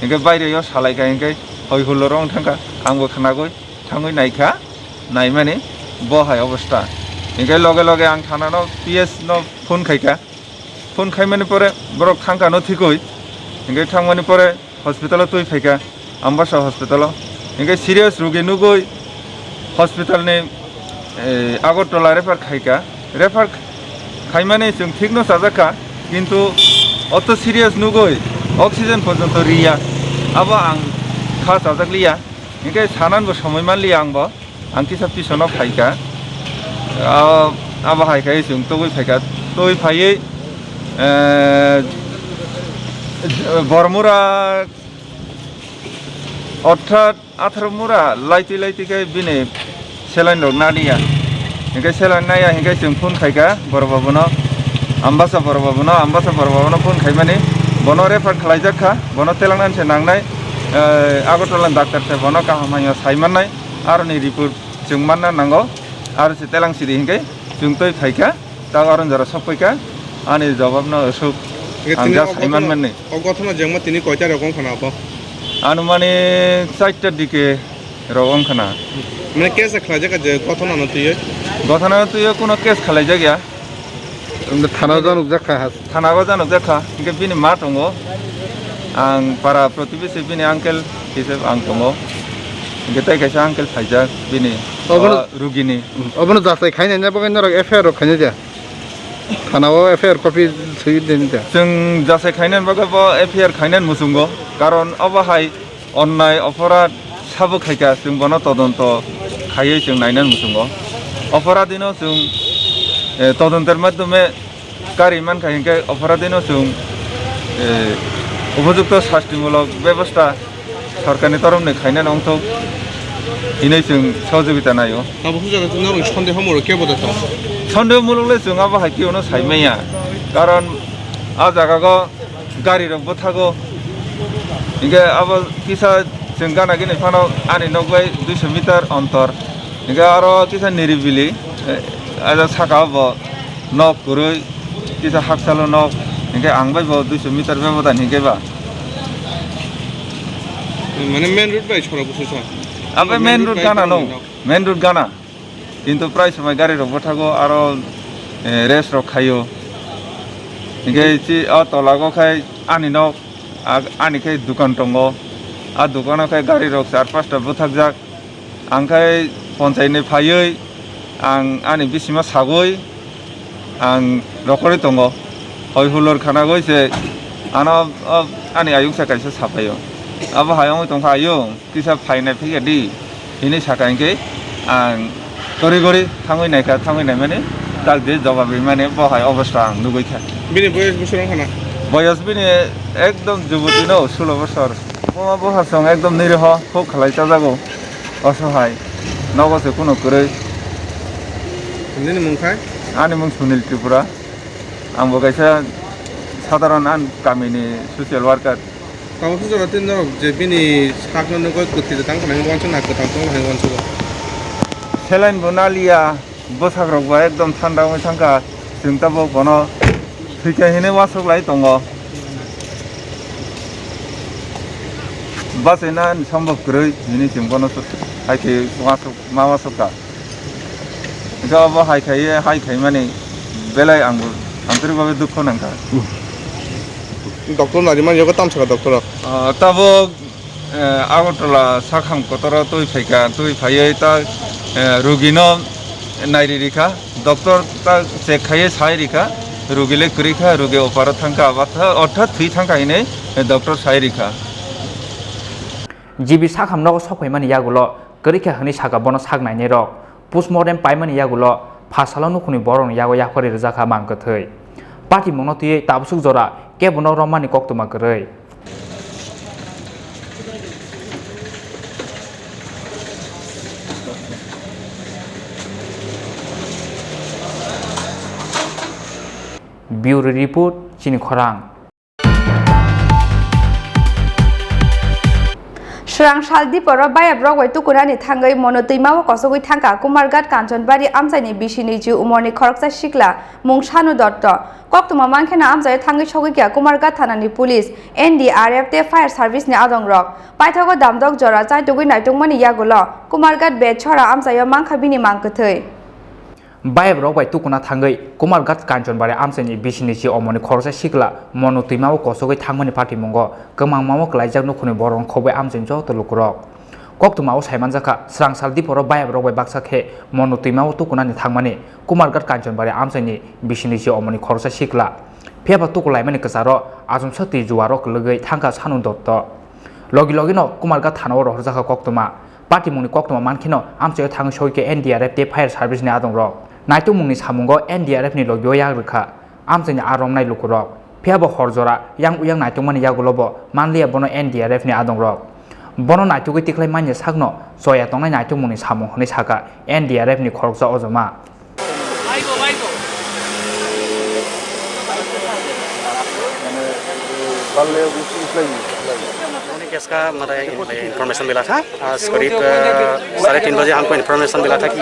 इंगे बायरेयाव सालायका इंगे हय हुलरं थांगा आंबो खानागै थांगै नायखा नायमानि बहाय अवस्था हिंगे लगे लगे आं थानानो PS नो फोन खायका फोन खायमानि परे बरक थांकानो थिकई हिंगे थांमानि परे हस्पिटाल तुई फायका आम्बासा हस्पिटाल हिंगे सिरियास रोगी नुगई हस्पिटाल ने आगरतला रेफार खायका रेफार खायमानि जों ठीक न साजाका किन्तु अत सिरियास नुगई ऑक्सीजन पर्यंत रिया अब आं खा साजाकलिया हिंगे सानानबो समय मानलिया आंबो आं किसा पिसनो फायका अब हायखाय जों तोय फायका तोय फायै बरमुरा 18 मुरा लाइटी के बिने सेलाइन रक नादिया हिंगे सेलाइन नाया हिंगे जों फोन खायका बरबाबनो आम्बासा बरबाबनो फोन खायमानि बनो रेफार खालायजाखा बनो तेलांगानसे नांनाय आगरतला डाक्टर से बनो काहामाया साइमाननाय आरो नि रिपोर्ट जों मानना नांगौ आरो से तेलांसिरि हिंगे जों तोय फायका ता अरन जरा सफैका आनि जवाबनो असुक आं जा साइमान मानने অঘটনা যেমন তিনি কয়টা রকম খানা আপা आनुमाने 4টার দিকে রকম খানা মানে কেস খালাইজাকা যে ঘটনা তুই কোনো কেস খালাইজাগিয়া থানাও জানুক জাখা থানাও জানুক জাখা हिंगे बिनि मा दङ आं पारा प्रतिबेसि बिनि आंकेल हिसाब आं दङ हिंगे ताइ खायसा आंकेल फायजा बिनि रुगिनि अबनो जासाय खायनायना बगायना रक एफआईआर खायनाय जा थानाव एफआईआर कपि सही देनता जों जासाय खायनान बगाबो एफआईआर खायनान मुसुंगो कारण अबाहाय अन्नाय अपराध साबो खायका जों बनो तदন্ত खायै जों नायनान मुसुंगो अपराधीनो जों तदন্তের মাধ্যমে গাড়ি মানকা হিंगे अपराधीनो जों उपयुक्त शास्तिमूलक व्यवस्था सरकारनि तरफनि खायनान अंथ इनै जों सहयोगिता नायो सन्देह मुलुगले जों आबाहाय किउनो साइमाया कारण आ जागागो गाड़ी रकबो थागो हिंगे अब किसा जों गाना गिनै फानाव आनि नगबाय 200 मिटार अंतर हिंगे आरो किसा निरिबिलि आजा साका बो नक गुरै किसा हाकसालो नक हिंगे आंबाय बो 200 मिटार व्यवधान हिंगे बा माने मेन रूट बाय छोरा बुसुसा अब मेन रूट गाना नो मेन रूट गाना किन्तु प्राय समय गाड़ी रकबो थागो आरो रेस्ट रक खायो हिंगे इति तलागो खाय आनि नक आनि खाय दुकान दङ आ दुकानाव खाय गाड़ी रक 4-5टा बुथाकजाक आंखाय पन्चायतनि फायै आं आनि बिसिमा सागै आं रखरै दङ हय हुलर खानागै जे आना आनि आयुंसा कायसा साफायो अब हायाव दंखायो किसा फायनाय फैगादि हिनि साकायनके आं गरि थाङै माने दागदे जवाबि माने बहाय अवस्था आं नुगैखा बिनि बयस बोसोराव खाना बयस बिनि एकदम जुबती नो 16 बोसोर बहा बहासं एकदम निरह खौ खालायता जागौ असहाय नगसे कुनो गरै नोंनि मुंखाय आंनि मुं सुनिल त्रिपुरा आंबो गायसा साधारन आं गामिनि ससियेल वार्कार कामखौ जरा तिन जे बिनि साखनो गय कुति थांखानाय वानसो ना गोथां थांखानाय वानसो सेलाइन बनालिया बसाग्रगबा एकदम थान्दा मै थांका जों ताबो बनो थैखायनो वासकलाय दङ बासैना सम्भव गरै बिनि जों बनो हायखे वासक मा वासका गाव हायखाय माने बेलाय आंबो आंतरिकभावे दुख नांका डक्टर नारिमान योगा तामसका डक्टर ताबो आगरतला साखाम कतरा तुई फायका तुई फायै ता रोगिनो नायरिखा डक्टर ता चेक खायै सायरिखा रोगिले करिखा रोगी अपार थांका बाथा अर्थात थै थांका हिने डक्टर सायरिखा जिबि साखाम नगो सफैमानि यागुलो करिखा हनि सागा बनो सागनायनि रक पोस्टमर्टेम पाइमानि यागुलो फासालो नुखुनि बरन यागो याफरि रजाखा मांगथै पार्टी मंगनतियै ताबसुक जरा केबनो रमानि कक्तमा गरै ब्यूरो रिपोर्ट चिनी खरांग Srang Shaldi Poro Baya Brogway Tukurani Tangai Monotima Kosogui Tanka Kumargat Kanchanbari Amsani Bishini Umoni Koroksa Shikla Mungshanu Dotto Koktuma Mankana Amsai Tangi Chogikia Kumargat Tanani Police NDRF Te Fire Service Ni Adong Rock Paitago Damdog Jora Zai Tugui Naitungmani Yagulo Kumargat Bed Chora Amsayo Mankabini Mankatui Bayab rok bai tukuna thangai Kumargat Kanchanbari amsaini bisinichi omoni khorsa sikla monu tuimao kosogoi thangmani party mongo kemangmao klaijak nukhuni borong khobai amsain jo to lukrok koktumao saimanjaka srangsal diporo bayab rok bai baksa khe monu tuimao tukunani thangmani Kumargat Kanchanbari amsaini bisinichi omoni khorsa sikla pheba tukulaimani kasaro ajumsati juwaro klugai thangka sanun dotto logi no Kumargat thanao rohjaka koktuma party mungni koktuma mankhino amsayo thang soike NDRF te fire service ni adong rok Naitu mungni samungo NDRF ni logyo yak rikha amsani aromnai lukurok phiabo horjora yang uyang naitu mani yagulobo manliya bono NDRF ni adong rok bono naitu gi tiklai manya sakno soya tongnai naitu mungni samung honi saka NDRF ni khoroksa ojoma case का मतलब information मिला था करीब 3:30 बजे हमको information मिला था कि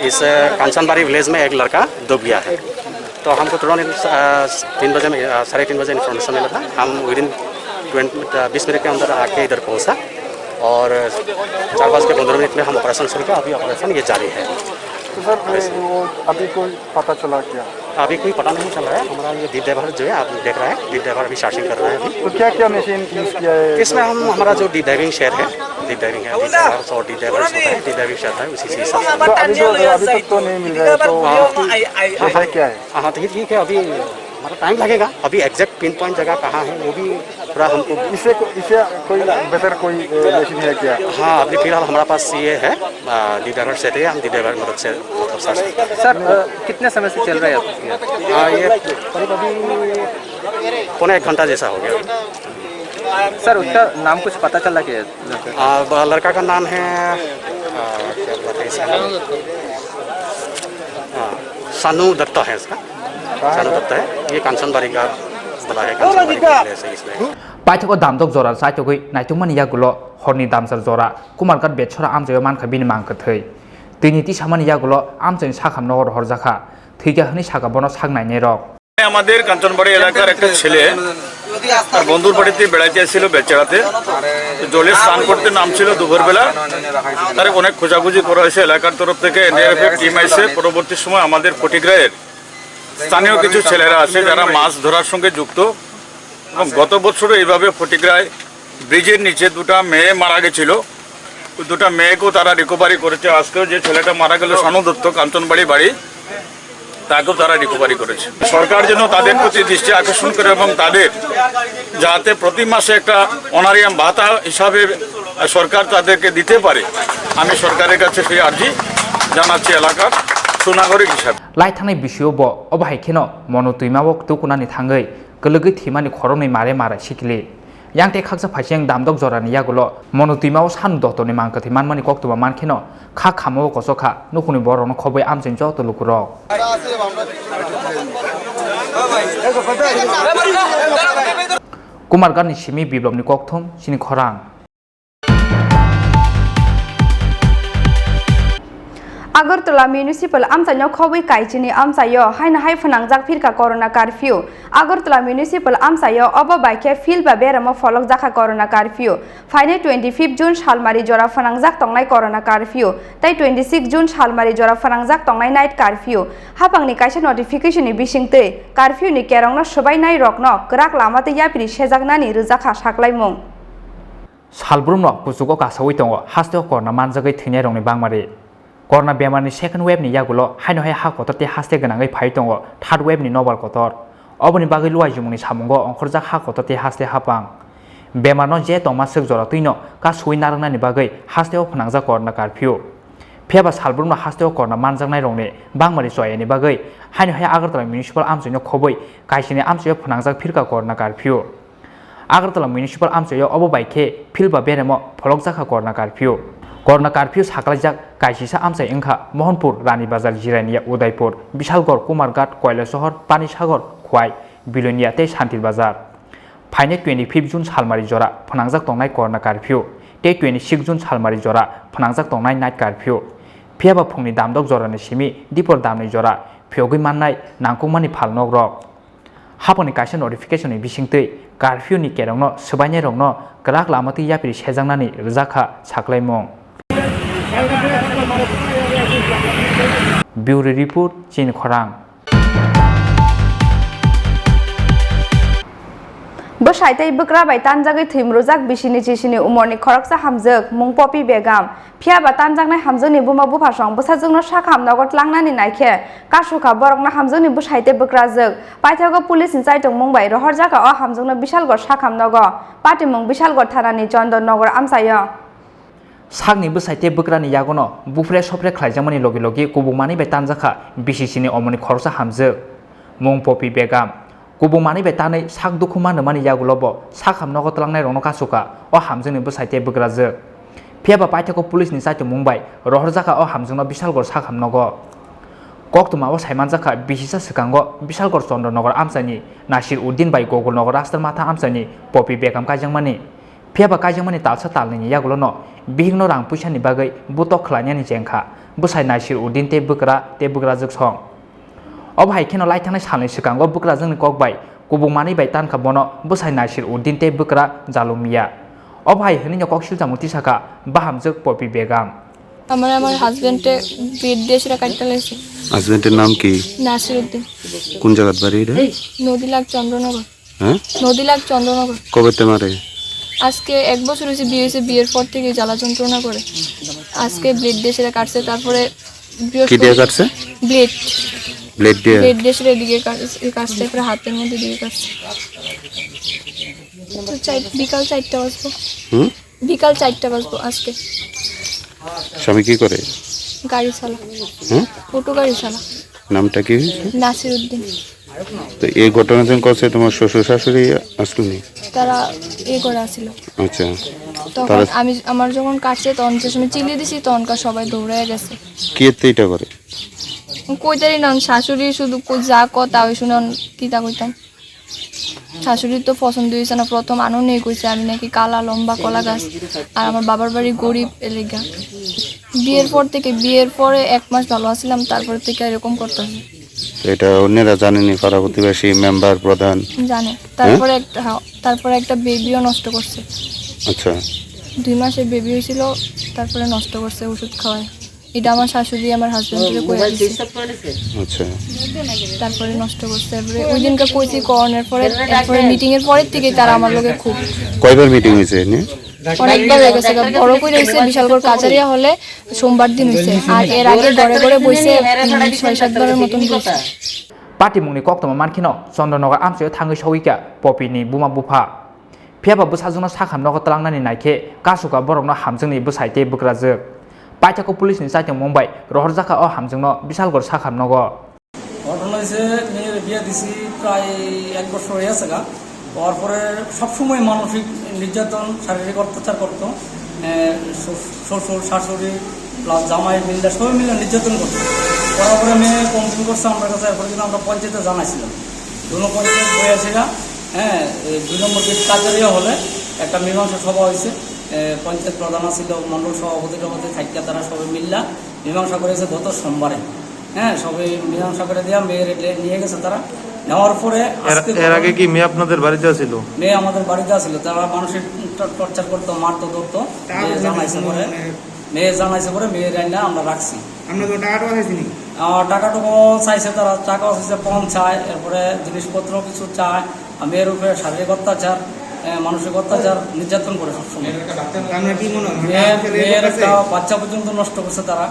इस कांचनबाड़ी विलेज में एक लड़का डूब गया है तो हमको तुरंत 3 बजे में 3:30 बजे इन्फॉर्मेशन मिला था हम विदिन 20 मिनट के अंदर आके इधर पहुंचा और 4:15 मिनट में हम ऑपरेशन शुरू किया अभी ऑपरेशन ये जारी है तो सर अभी कोई पता चला क्या अभी कोई पता नहीं चल रहा है हमारा ये डीप डाइवर जो है आप देख रहे हैं डीप डाइवर अभी सर्चिंग कर रहा है अभी तो क्या क्या मशीन यूज किया है इसमें हम हमारा जो डीप डाइविंग शेयर है डीप डाइविंग है और डीप डाइवर्स होता है डीप डाइविंग शेयर है उसी से तो अभी तक तो नहीं मिल रहा है तो क्या है हाँ तो ठीक है अभी हमारा टाइम लगेगा अभी एग्जैक्ट पिन पॉइंट जगह कहाँ है वो भी थोड़ा हमको इसे कोई बेहतर कोई मशीन है क्या हाँ अभी फिलहाल हमारा पास ये है डीप डाइवर सेट है हम डीप डाइवर मदद से सर कितने समय से चल रहा है ये करीब अभी 1.25 घंटा जैसा हो गया सर उसका नाम कुछ पता चला क्या लड़का का नाम है सानू दत्ता है इसका सानू दत्ता है ये कांचनबाड़ी का बड़ा है कांचनबाड़ी से इसमें पाइथको दामदक जरा साइथगै नाइथुमनि यागुलो हरनि दामसर जरा कुमारगाट बेछरा आमजयो मानखा बिनि मांखथै तिनिति सामानि यागुलो आमजन साखाम नगर हरजाखा थैजाहनि सागा बनो सागनायनि रक আমাদের কাঞ্চনবাড়ি এলাকার একটা ছেলে তার বন্ধুর বাড়িতে বেড়াইতে এসেছিল বেচারাতে জলে স্নান করতে নামছিল দুপুরবেলা তার অনেক খোঁজাখুঁজি করা হয়েছে এলাকার তরফ থেকে এনডিআরএফ টিম এসে পরবর্তী সময় আমাদের ফটিকরায়ের স্থানীয় কিছু ছেলেরা আছে যারা মাছ ধরার সঙ্গে যুক্ত এবং গত বছরও এইভাবে ফটিকরায় ব্রিজের নিচে দুটো মেয়ে মারা গেছিল ওই দুটো মেয়েকেও তারা রিকভারি করেছে আজকেও যে ছেলেটা মারা গেল সানু দত্ত কাঞ্চনবাড়ি বাড়ি তাকেও তারা রিকভারি করেছে সরকার যেন তাদের প্রতি দৃষ্টি আকর্ষণ করে এবং তাদের যাতে প্রতি মাসে একটা অনারিয়াম ভাতা হিসাবে সরকার তাদেরকে দিতে পারে আমি সরকারের কাছে সেই আর্জি জানাচ্ছি এলাকার সুনাগরিক হিসাবে লাইথানাই বিষয় ব অবাহাইखेन মনো তুইমাবক তুকুনানি থাঙ্গै गलगै थिमानि खरनै मारे मारे सिखले यांते खाकसा फाइसें दामदक जरानि यागुलो मनो तुइमाव सान दतनि मांखथि मानमानि कक्तबा मानखेन खा खामो कसखा नुखुनि बरनो खबै आमजेन ज त लुकुरक कुमारगाटनि सिमी बिप्लबनि कक्थम चिनि खरां Agartala Municipal Amsayo Kowi Kaichini Amsayo Haina Hai Fanangjak Firka Corona Curfew Agartala Municipal Amsayo Oba Baike Fil Baberamo Folok Zaka Corona Curfew Fine 25 June Shalmari Jora Fanangjak Tongnai Corona Curfew Tai 26 June Shalmari Jora Fanangjak Tongnai Night Curfew Hapang ni kaisa notification ni bisingte curfew ni kerongno sobai nai rokno krak lamate yapri sejaknani rujaka saklaimung Salbrumno pusugo kasawi tongo hasteo korna manjagai thine rongni bangmari Corona bemarni second wave ni yagulo haino hai ha kotorte haste ganangai phai tongo third wave ni nobal kotor oboni bagai luai jumuni samungo onkhorjak ha kotorte haste hapang bemarno je tongma sek jora tuino ka sui narangna ni bagai hasteo phanangjak corona curfew pheba salbrumno hasteo corona manjaknai rongni bangmari soyani bagai haino hai Agartala municipal amsino khoboi kaisini amsio phanangjak firka corona curfew Agartala municipal amsio obo baike philba beremo pholokjaka corona curfew Corona curfew saklajak kaisisa amsai engkha Mohanpur Rani Bazar Jirania Udaipur Bishalgor Kumargat Koilasohor Panisagar Khwai Bilonia te Shantil Bazar Phaine 25 June Salmari Jora phanangjak tongnai corona curfew te 26 June Salmari Jora phanangjak tongnai night curfew phiaba phungni damdok jorani simi dipor damni jora phiogui mannai nangkukmani phalnog rok haponi kaisa notification ni bisingtei curfew ni kerongno swainai rokno krak lamati yapri sejangnani rjaka saklaimong Bureau Report Chini Khorang Bosaitai bukra bai tanjagoi thimrujak bisini chisini umorni khoroksa hamjak mung popi begam phiaba tanjaknai hamjani buma bufasong bosajungno sakhamnogot langnani naikhe kasuka borokna hamjani bosaitai bukrajak paithago police ni saitung mungbai rohorjaka o hamjungno bishalgor sakhamnogo patimung bishalgor thanani chondonnogor amsayo Sakni bosaitai bukrani yagono bufre sopre khlaijamani logi logi kubungmani bai tanjaka bisisini omoni khoroksa hamjak mung popi begam kubungmani bai tanai sak dukhumano mani yagulobo sakhamnogo tlangnai rongno kasuka o hamjani bosaitai bukrajak phiaba paithako police ni saitung mungbai rohorjaka o hamjungno bishalgor sakhamnogo koktuma o saimanjaka bisisa sikango bishalgor chondrnagar amsani Nasir Uddin bai Gogolnagar Rastar Matha amsani Popi Begam kaijangmani phiaba kaijangmani talsa talni yagulono bihingno rang puisani bagai butok khlaniani jengkha busai Nasir Uddin te bukra jok song ob haikeno laithangna salni sikango bukra jongni kokbai kubungmani bai tanka bono busai Nasir Uddin te bukra jalumia ob hai hini kok siljamuti saka bahamjok Popi Begam আমার হাজবেন্ডে bit দিয়ে সেটা কাটতে লাগছে হাজবেন্ডের নাম কি নাসির উদ্দিন কোন জায়গার বাড়ি রে নদীলাগ চন্দ্রনগর হ্যাঁ নদীলাগ চন্দ্রনগর কবেতে মারে আজকে এক বছর হয়েছে বিয়ে হয়েছে বিয়ের পর থেকে জ্বালা যন্ত্রণা করে আজকে ব্লেড দিয়ে সেটা কাটছে তারপরে কি দিয়ে কাটছে ব্লেড দিয়ে সেটা দিকে কাটছে তারপরে হাতের মধ্যে দিয়ে কাটছে বিকাল 4টা বাজবো বিকাল 4টা বাজবো আজকে স্বামী কি করে গাড়ি চালা অটো গাড়ি চালা নামটা কি নাসির উদ্দিন তো এই ঘটনা যখন করছে তোমার শ্বশুর শাশুড়ি আসলেনি তারা করে আসছিল আচ্ছা তখন আমি আমার যখন কাটছে তখন যে সময় চিলিয়ে দিছি তখনকার সবাই দৌড়ে গেছে কি এটা করে কইতারি না শাশুড়ি শুধু যা কথা ওই শুনে কিতা কইতাম শাশুড়ির তো পছন্দ হয়েছে না প্রথম আনন্দ কইছে আমি নাকি কালা লম্বা কলা গাছ আর আমার বাবার বাড়ি গরিব এলাকা বিয়ের পরে 1 মাস ভালো আছিলাম তারপরে থেকে এরকম করতেছে এটা অন্যরা জানেনি পাড়া প্রতিবেশী মেম্বার প্রধান জানে তারপরে একটা বেবিও নষ্ট করছে আচ্ছা 2 মাসের বেবি হয়েছিল তারপরে নষ্ট করছে ওষুধ খাওয়ায় এটা আমার শাশুড়ি আমার হাজবেন্ডকে কইয়া দিয়েছে আচ্ছা তারপরে নষ্ট করছে ওই দিনকে কইছি করোনার পরে তারপরে মিটিং এর পরের থেকে তারা আমার লগে খুব কয়বার মিটিং হয়েছে অনেকবার হয়ে গেছে বড় করে হয়েছে বিশালগড় কাচারিয়া হলে সোমবার দিন হয়েছে আর এর আগে ঘরে বসে 6-7 বারের মতন বসে পাটিমুংনি koktoma mankhino Chondrnagar amsayo thangai sawika popini buma bufa phiaba busajungno sakhamnogo tlangnani naikhe kasuka borokno hamjungni busaite bukrajak paithako police ni saitung mumbai rohorjaka o hamjungno bishalgor sakhamnogo ঘটনা হয়েছে মেয়ের বিয়ে দিছি প্রায় 1 বছর হয়ে গেছে গা হওয়ার পরে সবসময় মানসিক নির্যাতন শারীরিক অত্যাচার করতো শ্বশুর শাশুড়ি প্লাস জামাই মিলে সবাই মিলে নির্যাতন করতো করার পরে মেয়ে কমপ্লেন করছে আমার কাছে এরপরে কিন্তু আমরা পঞ্চায়েতে জানাইছিলাম দুনো পঞ্চায়েত বই আছে গা 2 নম্বর গেট কাজারিয়া হলে একটা মীমাংসা সভা হয়েছে পঞ্চায়েত প্রধান ছিল মণ্ডল সভাপতি থাইকা তারা সবাই মিল্লা মীমাংসা করেছে গত সোমবারে সবাই মীমাংসা করে দেওয়া মেয়ের নিয়ে গেছে তারা নেওয়ার পরে এর আগে কি মেয়ে আপনাদের বাড়িতে ছিল মেয়ে আমাদের বাড়িতে ছিল তারা মানুষের টর্চার করতো মারতো ধরতো মেয়ে জানাইছে পরে মেয়ের রান্না আমরা রাখছি টাকাটুকু চাইছে তারা টাকা চাইছে পণ চায় এরপরে জিনিসপত্র কিছু চায় মেয়ের উপরে শারীরিক অত্যাচার মানসিক অত্যাচার নির্যাতন করে সবসময় মেয়ের একটা বাচ্চা পর্যন্ত নষ্ট করছে তারা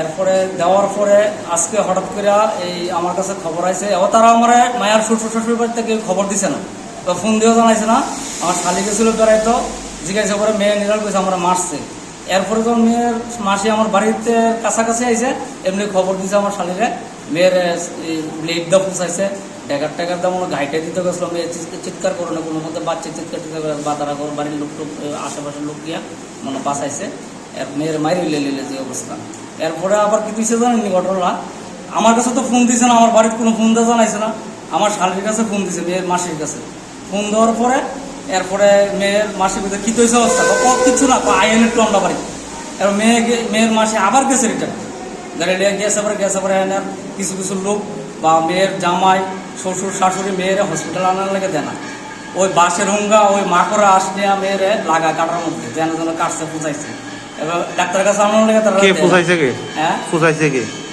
এরপরে দেওয়ার পরে আজকে হঠাৎ করে এই আমার কাছে খবর আছে তারা আমার মায়ের শ্বশুর বাড়ি থেকে খবর দিছে না তো ফোন দিয়েও জানাইছে না আমার শালি গেছিল বেড়াইতো জিজ্ঞাসা করে মেয়ে নিরাল করেছে আমরা মারছে এরপরে যখন মেয়ের মাসি আমার বাড়িতে কাছাকাছি আইছে এমনি খবর দিছে আমার শালিরে মেয়ের ব্লেড দা পুষাইছে টাকার দাম ঘাইটে দিতে গেছিল মেয়ে চিৎকার করো না কোনো মধ্যে বাচ্চা চিৎকার বা তারা বাড়ির লোক আশেপাশের লোক গিয়া মানে বাঁচাইছে মেয়ের মায়ের লেলে যে অবস্থা এরপরে আবার কি দিয়েছে জানেননি ঘটনা আমার কাছে তো ফোন দিছে না আমার বাড়ির কোনো ফোন দেওয়া জানাইছে না আমার শালির কাছে ফোন দিছে মেয়ের মাসির কাছে ফোন দেওয়ার পরে এরপরে মেয়ের মাসির ভিতরে কী হয়েছে অবস্থা কিছু না আইন একটু আমরা বাড়ি এবার মেয়ের মাসি আবার গেছে রিটার্ন গাড়ি গেছে পরে কিছু লোক বা মেয়ের জামাই শ্বশুর শাশুড়ি মেয়ের হসপিটাল আনার লেগে দেয় না ওই বাসের হুঙ্গা ওই মাকড়া আসলে মেয়ের লাগা কাটার মধ্যে যেন কাটছে পুচাইছে এবার ডাক্তারের কাছে আনার লেগে তারা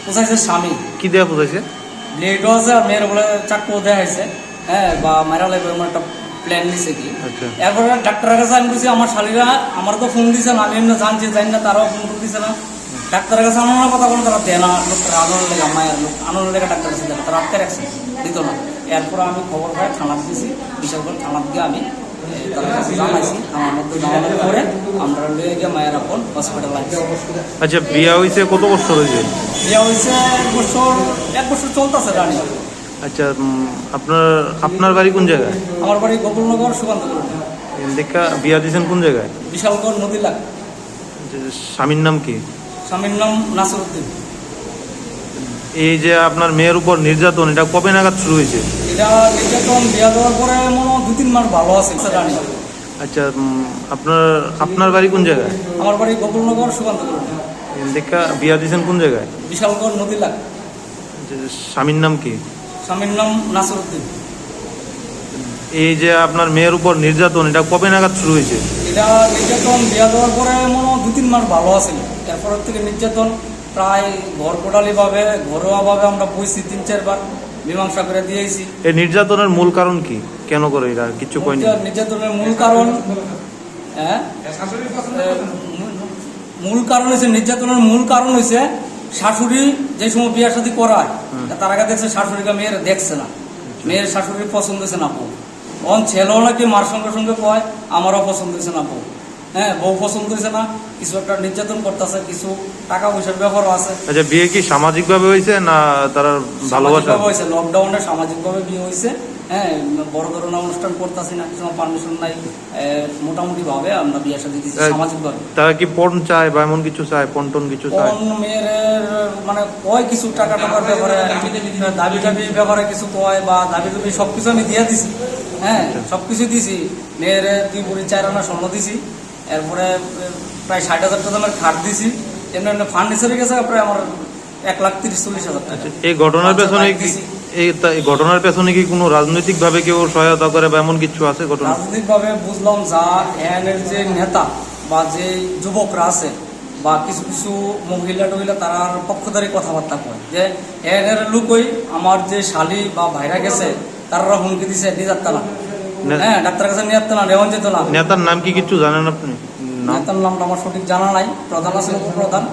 পুষাইছে স্বামী কি দেয়া বুঝাইছে ব্লেডও আছে আর মেয়ের বলে চাকু দেওয়া হয়েছে হ্যাঁ বা মারা লাগবে এমন একটা প্ল্যান নিছে কি এরপরে ডাক্তারের কাছে আমি বলছি আমার শালীরা আমার তো ফোন দিছে না আমি এমনি জানছি জানি না তারাও ফোন করে দিছে না ডাক্তারের কাছে আনানোর কথা কোনো তারা দেয় না লোকটা আনানোর লেগে মায়ের লোক আনানোর লেগে ডাক্তার কাছে দেয় তারা আটকে রাখছে দিত না এরপরে আমি খবর পাই থানাত দিয়েছি বিশাল করে থানাত গিয়ে আমি তার কাছে জানাইছি আমার মধ্যে জানানোর পরে আমরা লয়ে গিয়ে মায়ের আপন হসপিটাল আসছি। আচ্ছা বিয়া হয়েছে কত বছর হয়েছে বিয়া হয়েছে এক বছর চলতেছে রানি। আচ্ছা আপনার বাড়ি কোন জায়গায় আমার বাড়ি গোকুলনগর সুকান্তপুর। দেখা বিয়া দিয়েছেন কোন জায়গায় বিশালগড় নদী লাগ। স্বামীর নাম কি স্বামীর নাম নাসিরউদ্দিন। এই যে আপনার মেয়ের উপর নির্যাতন এটা কবে নাগাদ শুরু হয়েছে এটা নির্যাতন বিয়া দেওয়ার পরে মনে 2-3 মাস ভালো আছে রানি। আচ্ছা আপনার বাড়ি কোন জায়গায় আমার বাড়ি গোকুলনগর সুকান্তপুর। দেখা বিয়া দিয়েছেন কোন জায়গায় বিশালগড় নদী লাগ। স্বামীর নাম কি স্বামীর নাম নাসিরউদ্দিন। এই যে আপনার মেয়ের উপর নির্যাতন এটা কবে নাগাদ শুরু হয়েছে এটা নির্যাতন বিয়া দেওয়ার পরে মনে 2-3 মাস ভালো আছে এরপর থেকে নির্যাতন প্রায় ঘরকোটালিভাবে ঘরোয়াভাবে আমরা বইছি 3-4 বার মীমাংসা করে দিয়েছি। এই নির্যাতনের মূল কারণ কি কেন করে এটা কিছু কয়নি নির্যাতনের মূল কারণ হচ্ছে নির্যাতনের মূল কারণ হচ্ছে শাশুড়ি যে সময় বিয়ে শাদী করায় তার আগে দেখছে শাশুড়িকে মেয়ের দেখছে না মেয়ের শাশুড়ির পছন্দ হয়েছে না বউ অন ছেলেও নাকি মার সঙ্গে সঙ্গে কয় আমারও পছন্দ হয়েছে না বউ হ্যাঁ বউ পছন্দ হয়েছে না কিছু একটা নির্যাতন করতেছে কিছু টাকা পয়সার ব্যাপারও আছে। আচ্ছা বিয়ে কি সামাজিক ভাবে হয়েছে না তারা ভালোবাসা হয়েছে লকডাউনে সামাজিক ভাবে বিয়ে হয়েছে হ্যাঁ বড় ধরনের অনুষ্ঠান করতেছি না কিছু পারমিশন নাই মোটামুটি ভাবে আমরা বিয়ে শাদী দিচ্ছি সামাজিক ভাবে। তারা কি পণ চায় বা এমন কিছু চায় পণ কিছু চায় মেয়ের মানে কয় কিছু টাকা টাকার ব্যাপারে দাবি টাবির ব্যাপারে কিছু কয় বা দাবি টাবি সবকিছু আমি দিয়ে দিছি হ্যাঁ সবকিছু দিছি মেয়ের 2 ভরি 4 আনা স্বর্ণ দিছি এরপরে প্রায় 60,000 টাকা দামের খাট দিছি এমনি ফার্নিচারে গেছে প্রায় আমার 1,30,40,000 টাকা। এই ঘটনার পেছনে কি এই ঘটনার পেছনে কি কোনো রাজনৈতিক ভাবে কেউ সহায়তা করে বা এমন কিছু আছে ঘটনা রাজনৈতিক ভাবে বুঝলাম যা এর যে নেতা বা যে যুবকরা আছে বা কিছু কিছু মহিলা টহিলা তার পক্ষধারী কথাবার্তা কয় যে এর লোকই আমার যে শালি বা ভাইরা গেছে তারা হুমকি দিছে নিয়ে না হ্যাঁ ডাক্তারের কাছে নিয়ে না নেওয়া যেত না। নেতার নাম কি কিছু জানেন আপনি নেতার নামটা আমার সঠিক জানা নাই প্রধান আছে উপপ্রধান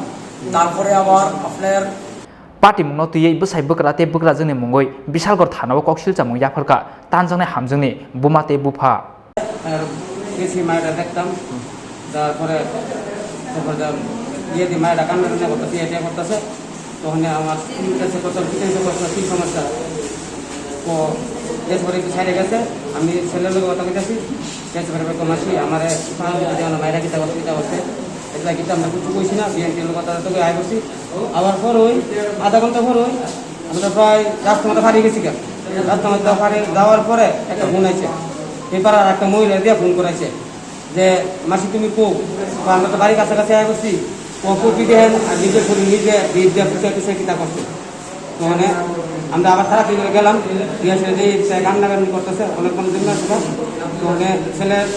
তারপরে আবার আপনার पार्टी मुंगनो तुयै बसाइ बग्रा ते बग्रा जोंनि मुंगै बिशालगड़ थानाव कौशल जामुं याफोरका तानजांनाय हामजोंनि बुमाते बुफा বেশি মায়েরা দেখতাম তারপরে দিয়ে দিয়ে মায়েরা কান্না কান্না করতেছে এটা করতেছে তখন আমার কাছে কী সমস্যা তো এরপরে একটু সাইডে গেছে আমি ছেলের লোক কথা বলতেছি এরপরে মাসি আমার মায়েরা কিতা করছে এটা কিন্তু আমরা কিছু কইছি না বিএনপির লোক কথা তোকে আয় করছি আবার পর ওই আধা ঘন্টা পর ওই আমরা প্রায় রাস্তা মতো হারিয়ে গেছি কেন রাস্তা মতো হারিয়ে যাওয়ার পরে একটা ফোন আছে পেপার আর একটা মহিলা দিয়ে ফোন করাইছে যে মাসি তুমি কো আমরা তো বাড়ির কাছাকাছি আয় করছি কপি দেন আর নিজে করি নিজে বিদ দিয়ে পুষে পুষে কিতা করছে তো মানে আমরা আবার খারাপ করে গেলাম দিয়ে যে কান্নাকান্নি করতেছে অনেকক্ষণ দিন না তো মানে ছেলের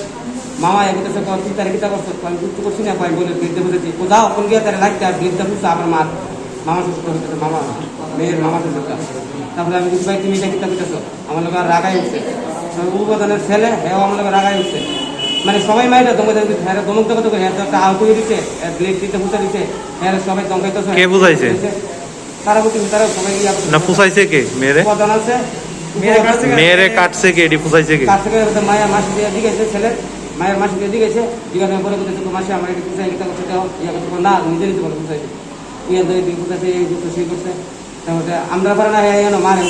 মামা এগোতেছে কি তার কিতা করছে আমি বুঝতে করছি না কয় বলে বৃদ্ধে বুঝেছি কোথাও কোন গিয়ে তারা লাগতে আর বৃদ্ধা বুঝছে আমার মামা সুস্থ হইতেছে মামা মেয়ের মামা সুস্থতা তারপরে আমি বুঝতে পাই তুমি এটা কিতা করতেছো আমার লোক রাগাই উঠছে উপপ্রধানের ছেলে হ্যাঁ আমার লোক রাগাই উঠছে মানে সবাই মাইরা দমকে হ্যাঁ দমক দমক করে হ্যাঁ একটা আউ করে দিচ্ছে ব্লেড দিতে বুঝতে দিচ্ছে হ্যাঁ সবাই দমকাইতেছে কে বুঝাইছে তারা বুঝতে তারা সবাই না পুষাইছে কে মেরে প্রধান আছে মেরে কাটছে কে এটি পুষাইছে কে কাটছে কে মায়া মাসি দিয়ে দিয়েছে ছেলে মায়ের মাসি দিয়ে দিয়েছে জিজ্ঞাসা করে বলতেছে মাসি আমার একটু পুষাই এটা করতে দাও ইয়া করতে না নিজে নিজে বলে পুষাইছে ইয়া ধরে দিয়ে পুষাইছে এই দুটো সেই করছে তারপরে আমরা পারে না হ্যাঁ মারে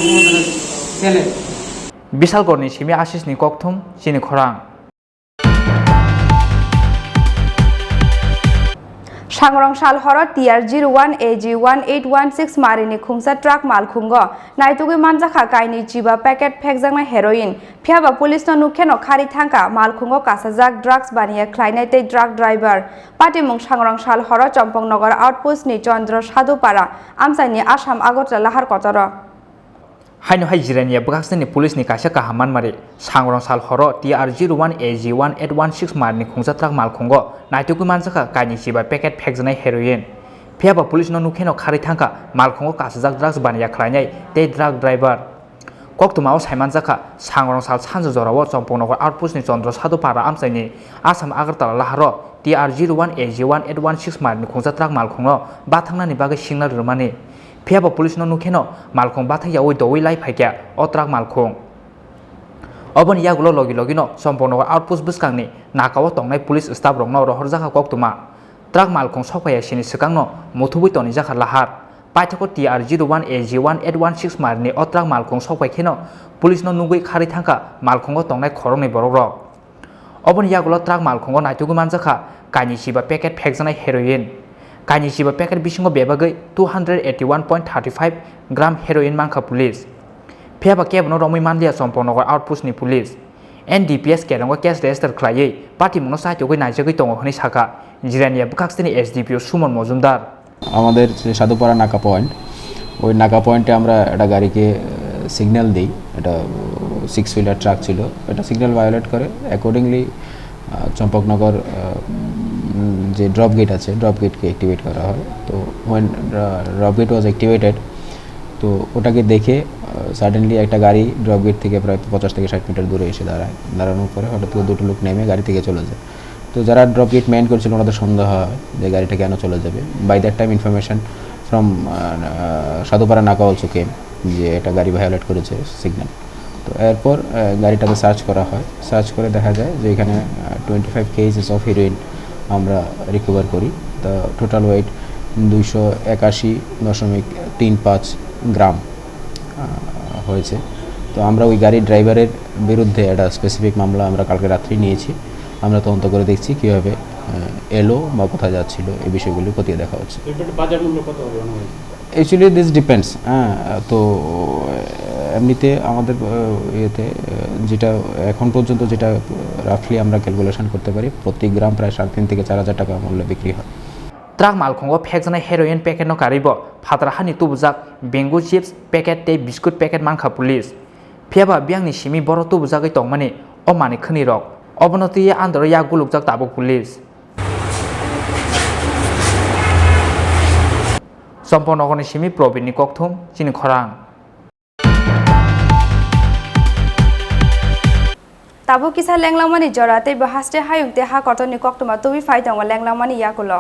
ছেলে বিশালগড়নি সিমি आशिषनि ककथुम चिनि खरां सांग्रं साल हर TR01 AG1816 मारिनि खुंसा ट्राक मालखुंग नाइटुगै मानजाखा काइनि जिबा पैकेट फेकजांनाय हेरोइन फियाबा पुलिसनो नुखेनो खारि थांका मालखुंग कासाजाक ड्राग्स बानिया ख्लायनाय तै ट्राक ड्राइभार पाटिमुं सांग्रं साल हर चम्पकनगर आउटपोस्टनि चन्द्र साधुपारा आमसाइनि आसाम आगरतला लाहार कतर हाइनो हाइ जिरानिया बगासनि पुलिसनि काइसा काहामान मारि सांग्रं साल हर TR01 AG1816 मारिनि खुंसा ट्राक मालखुंग नाइटुगै मानजाखा काइनि जिबा पैकेट फेकजानाय heroin Phiaba police no nukheno khari thangka malkhongo kasajak drugs baniya khlainai tei drug driver koktuma o saimanjaka sangrong sal sanjo jorao chompongnogo outpost ni Chandra Sadupara amchaini Assam Agartala laharo TR01 AG1 816 mar ni khongja truck malkhongno bathangnani bagai singna rwmani Phiaba police no nukheno malkhong bathaya oi doi lai phaikya o truck malkhong Oboni yagulo logi logino chompongnogo outpost bwskangni nakao tongnai police staff rokno rohorjaka koktuma truck malkhong sokpaya sini swkangno muthubui toni jaka lahar paithako TR01 AG1 816 marni o truck malkhong sokpai kheno police no nugui khari thangka malkhongo tongnai khorongni borok rok oboni yagulo truck malkhongo naitugui manjaka kaini siba packet phekjanai heroin kaini siba packet bisingo bebagai 281.35 gram heroin mangkha police Phiaba kebno romui manlia chompongnogo outpost ni police NDPS kerango case register khlaiui patimungno saitugui naijagui tongo hini saka Jirania বুকাক্সনি SDPO Suman Majumdar আমাদের যে সাধুপাড়া নাকা point ওই নাকা পয়েন্টে আমরা একটা গাড়িকে সিগন্যাল দিই এটা 6 হুইলার ট্রাক ছিল এটা সিগন্যাল ভায়োলেট করে অ্যাকর্ডিংলি চম্পকনগর যে ড্রপ গেট আছে ড্রপ গেটকে অ্যাক্টিভেট করা হয় তো when drop gate was activated তো ওটাকে দেখে সাডেনলি একটা গাড়ি ড্রপ গেট থেকে প্রায় 50 থেকে 60 মিটার দূরে এসে দাঁড়ায় দাঁড়ানোর পরে হঠাৎ করে দুটো লোক নেমে গাড়ি থেকে চলে যায় তো যারা ড্রপ গেট ম্যান করছিল ওনাদের সন্দেহ হয় যে গাড়িটা কেন চলে যাবে by that time information from Sadupara Naka also কেম যে একটা গাড়ি ভায়োলেট করেছে সিগন্যাল তো এরপর গাড়িটাকে সার্চ করা হয় সার্চ করে দেখা যায় যে এখানে 25 কেজিস অফ হিরোইন আমরা রিকভার করি তো টোটাল ওয়েট 281.35 গ্রাম হয়েছে তো আমরা ওই গাড়ির ড্রাইভারের বিরুদ্ধে একটা স্পেসিফিক মামলা আমরা কালকে রাত্রি নিয়েছি আমরা তদন্ত করে দেখছি কিভাবে এলো বা কোথায় যাচ্ছিল এই বিষয়গুলো খতিয়ে দেখা হচ্ছে বাজার মূল্য কত হবে অ্যাকচুয়ালি দিস ডিপেন্ডস তো এমনিতে আমাদের ইয়েতে যেটা এখন পর্যন্ত যেটা রাফলি আমরা ক্যালকুলেশন করতে পারি প্রতি গ্রাম প্রায় 3,500 থেকে 4,000 টাকা মূল্যে বিক্রি হয় ট্রাক মালখঙ্গো ফেকজানাই হেরোইন প্যাকেট ন কারিব ফাতরাহানি তুবুজাক বেঙ্গু চিপস প্যাকেট তে বিস্কুট প্যাকেট মানখা পুলিশ ফিয়াবা বিয়াংনি সিমি বড় তুবুজাগै তংমানি ও মানি খনি রক অবনতি আন্দর ইয়া গুলুকজাক তাবো পুলিশ সম্পূর্ণগণি সিমি প্রবীণনি ককথুম চিনি খরাং তাবো কিসা লেংলাংমানি জরাতে বহাসতে হায়ুকতে হা কটনি ককতমা তুবি ফাইদং লেংলাংমানি ইয়াকুলো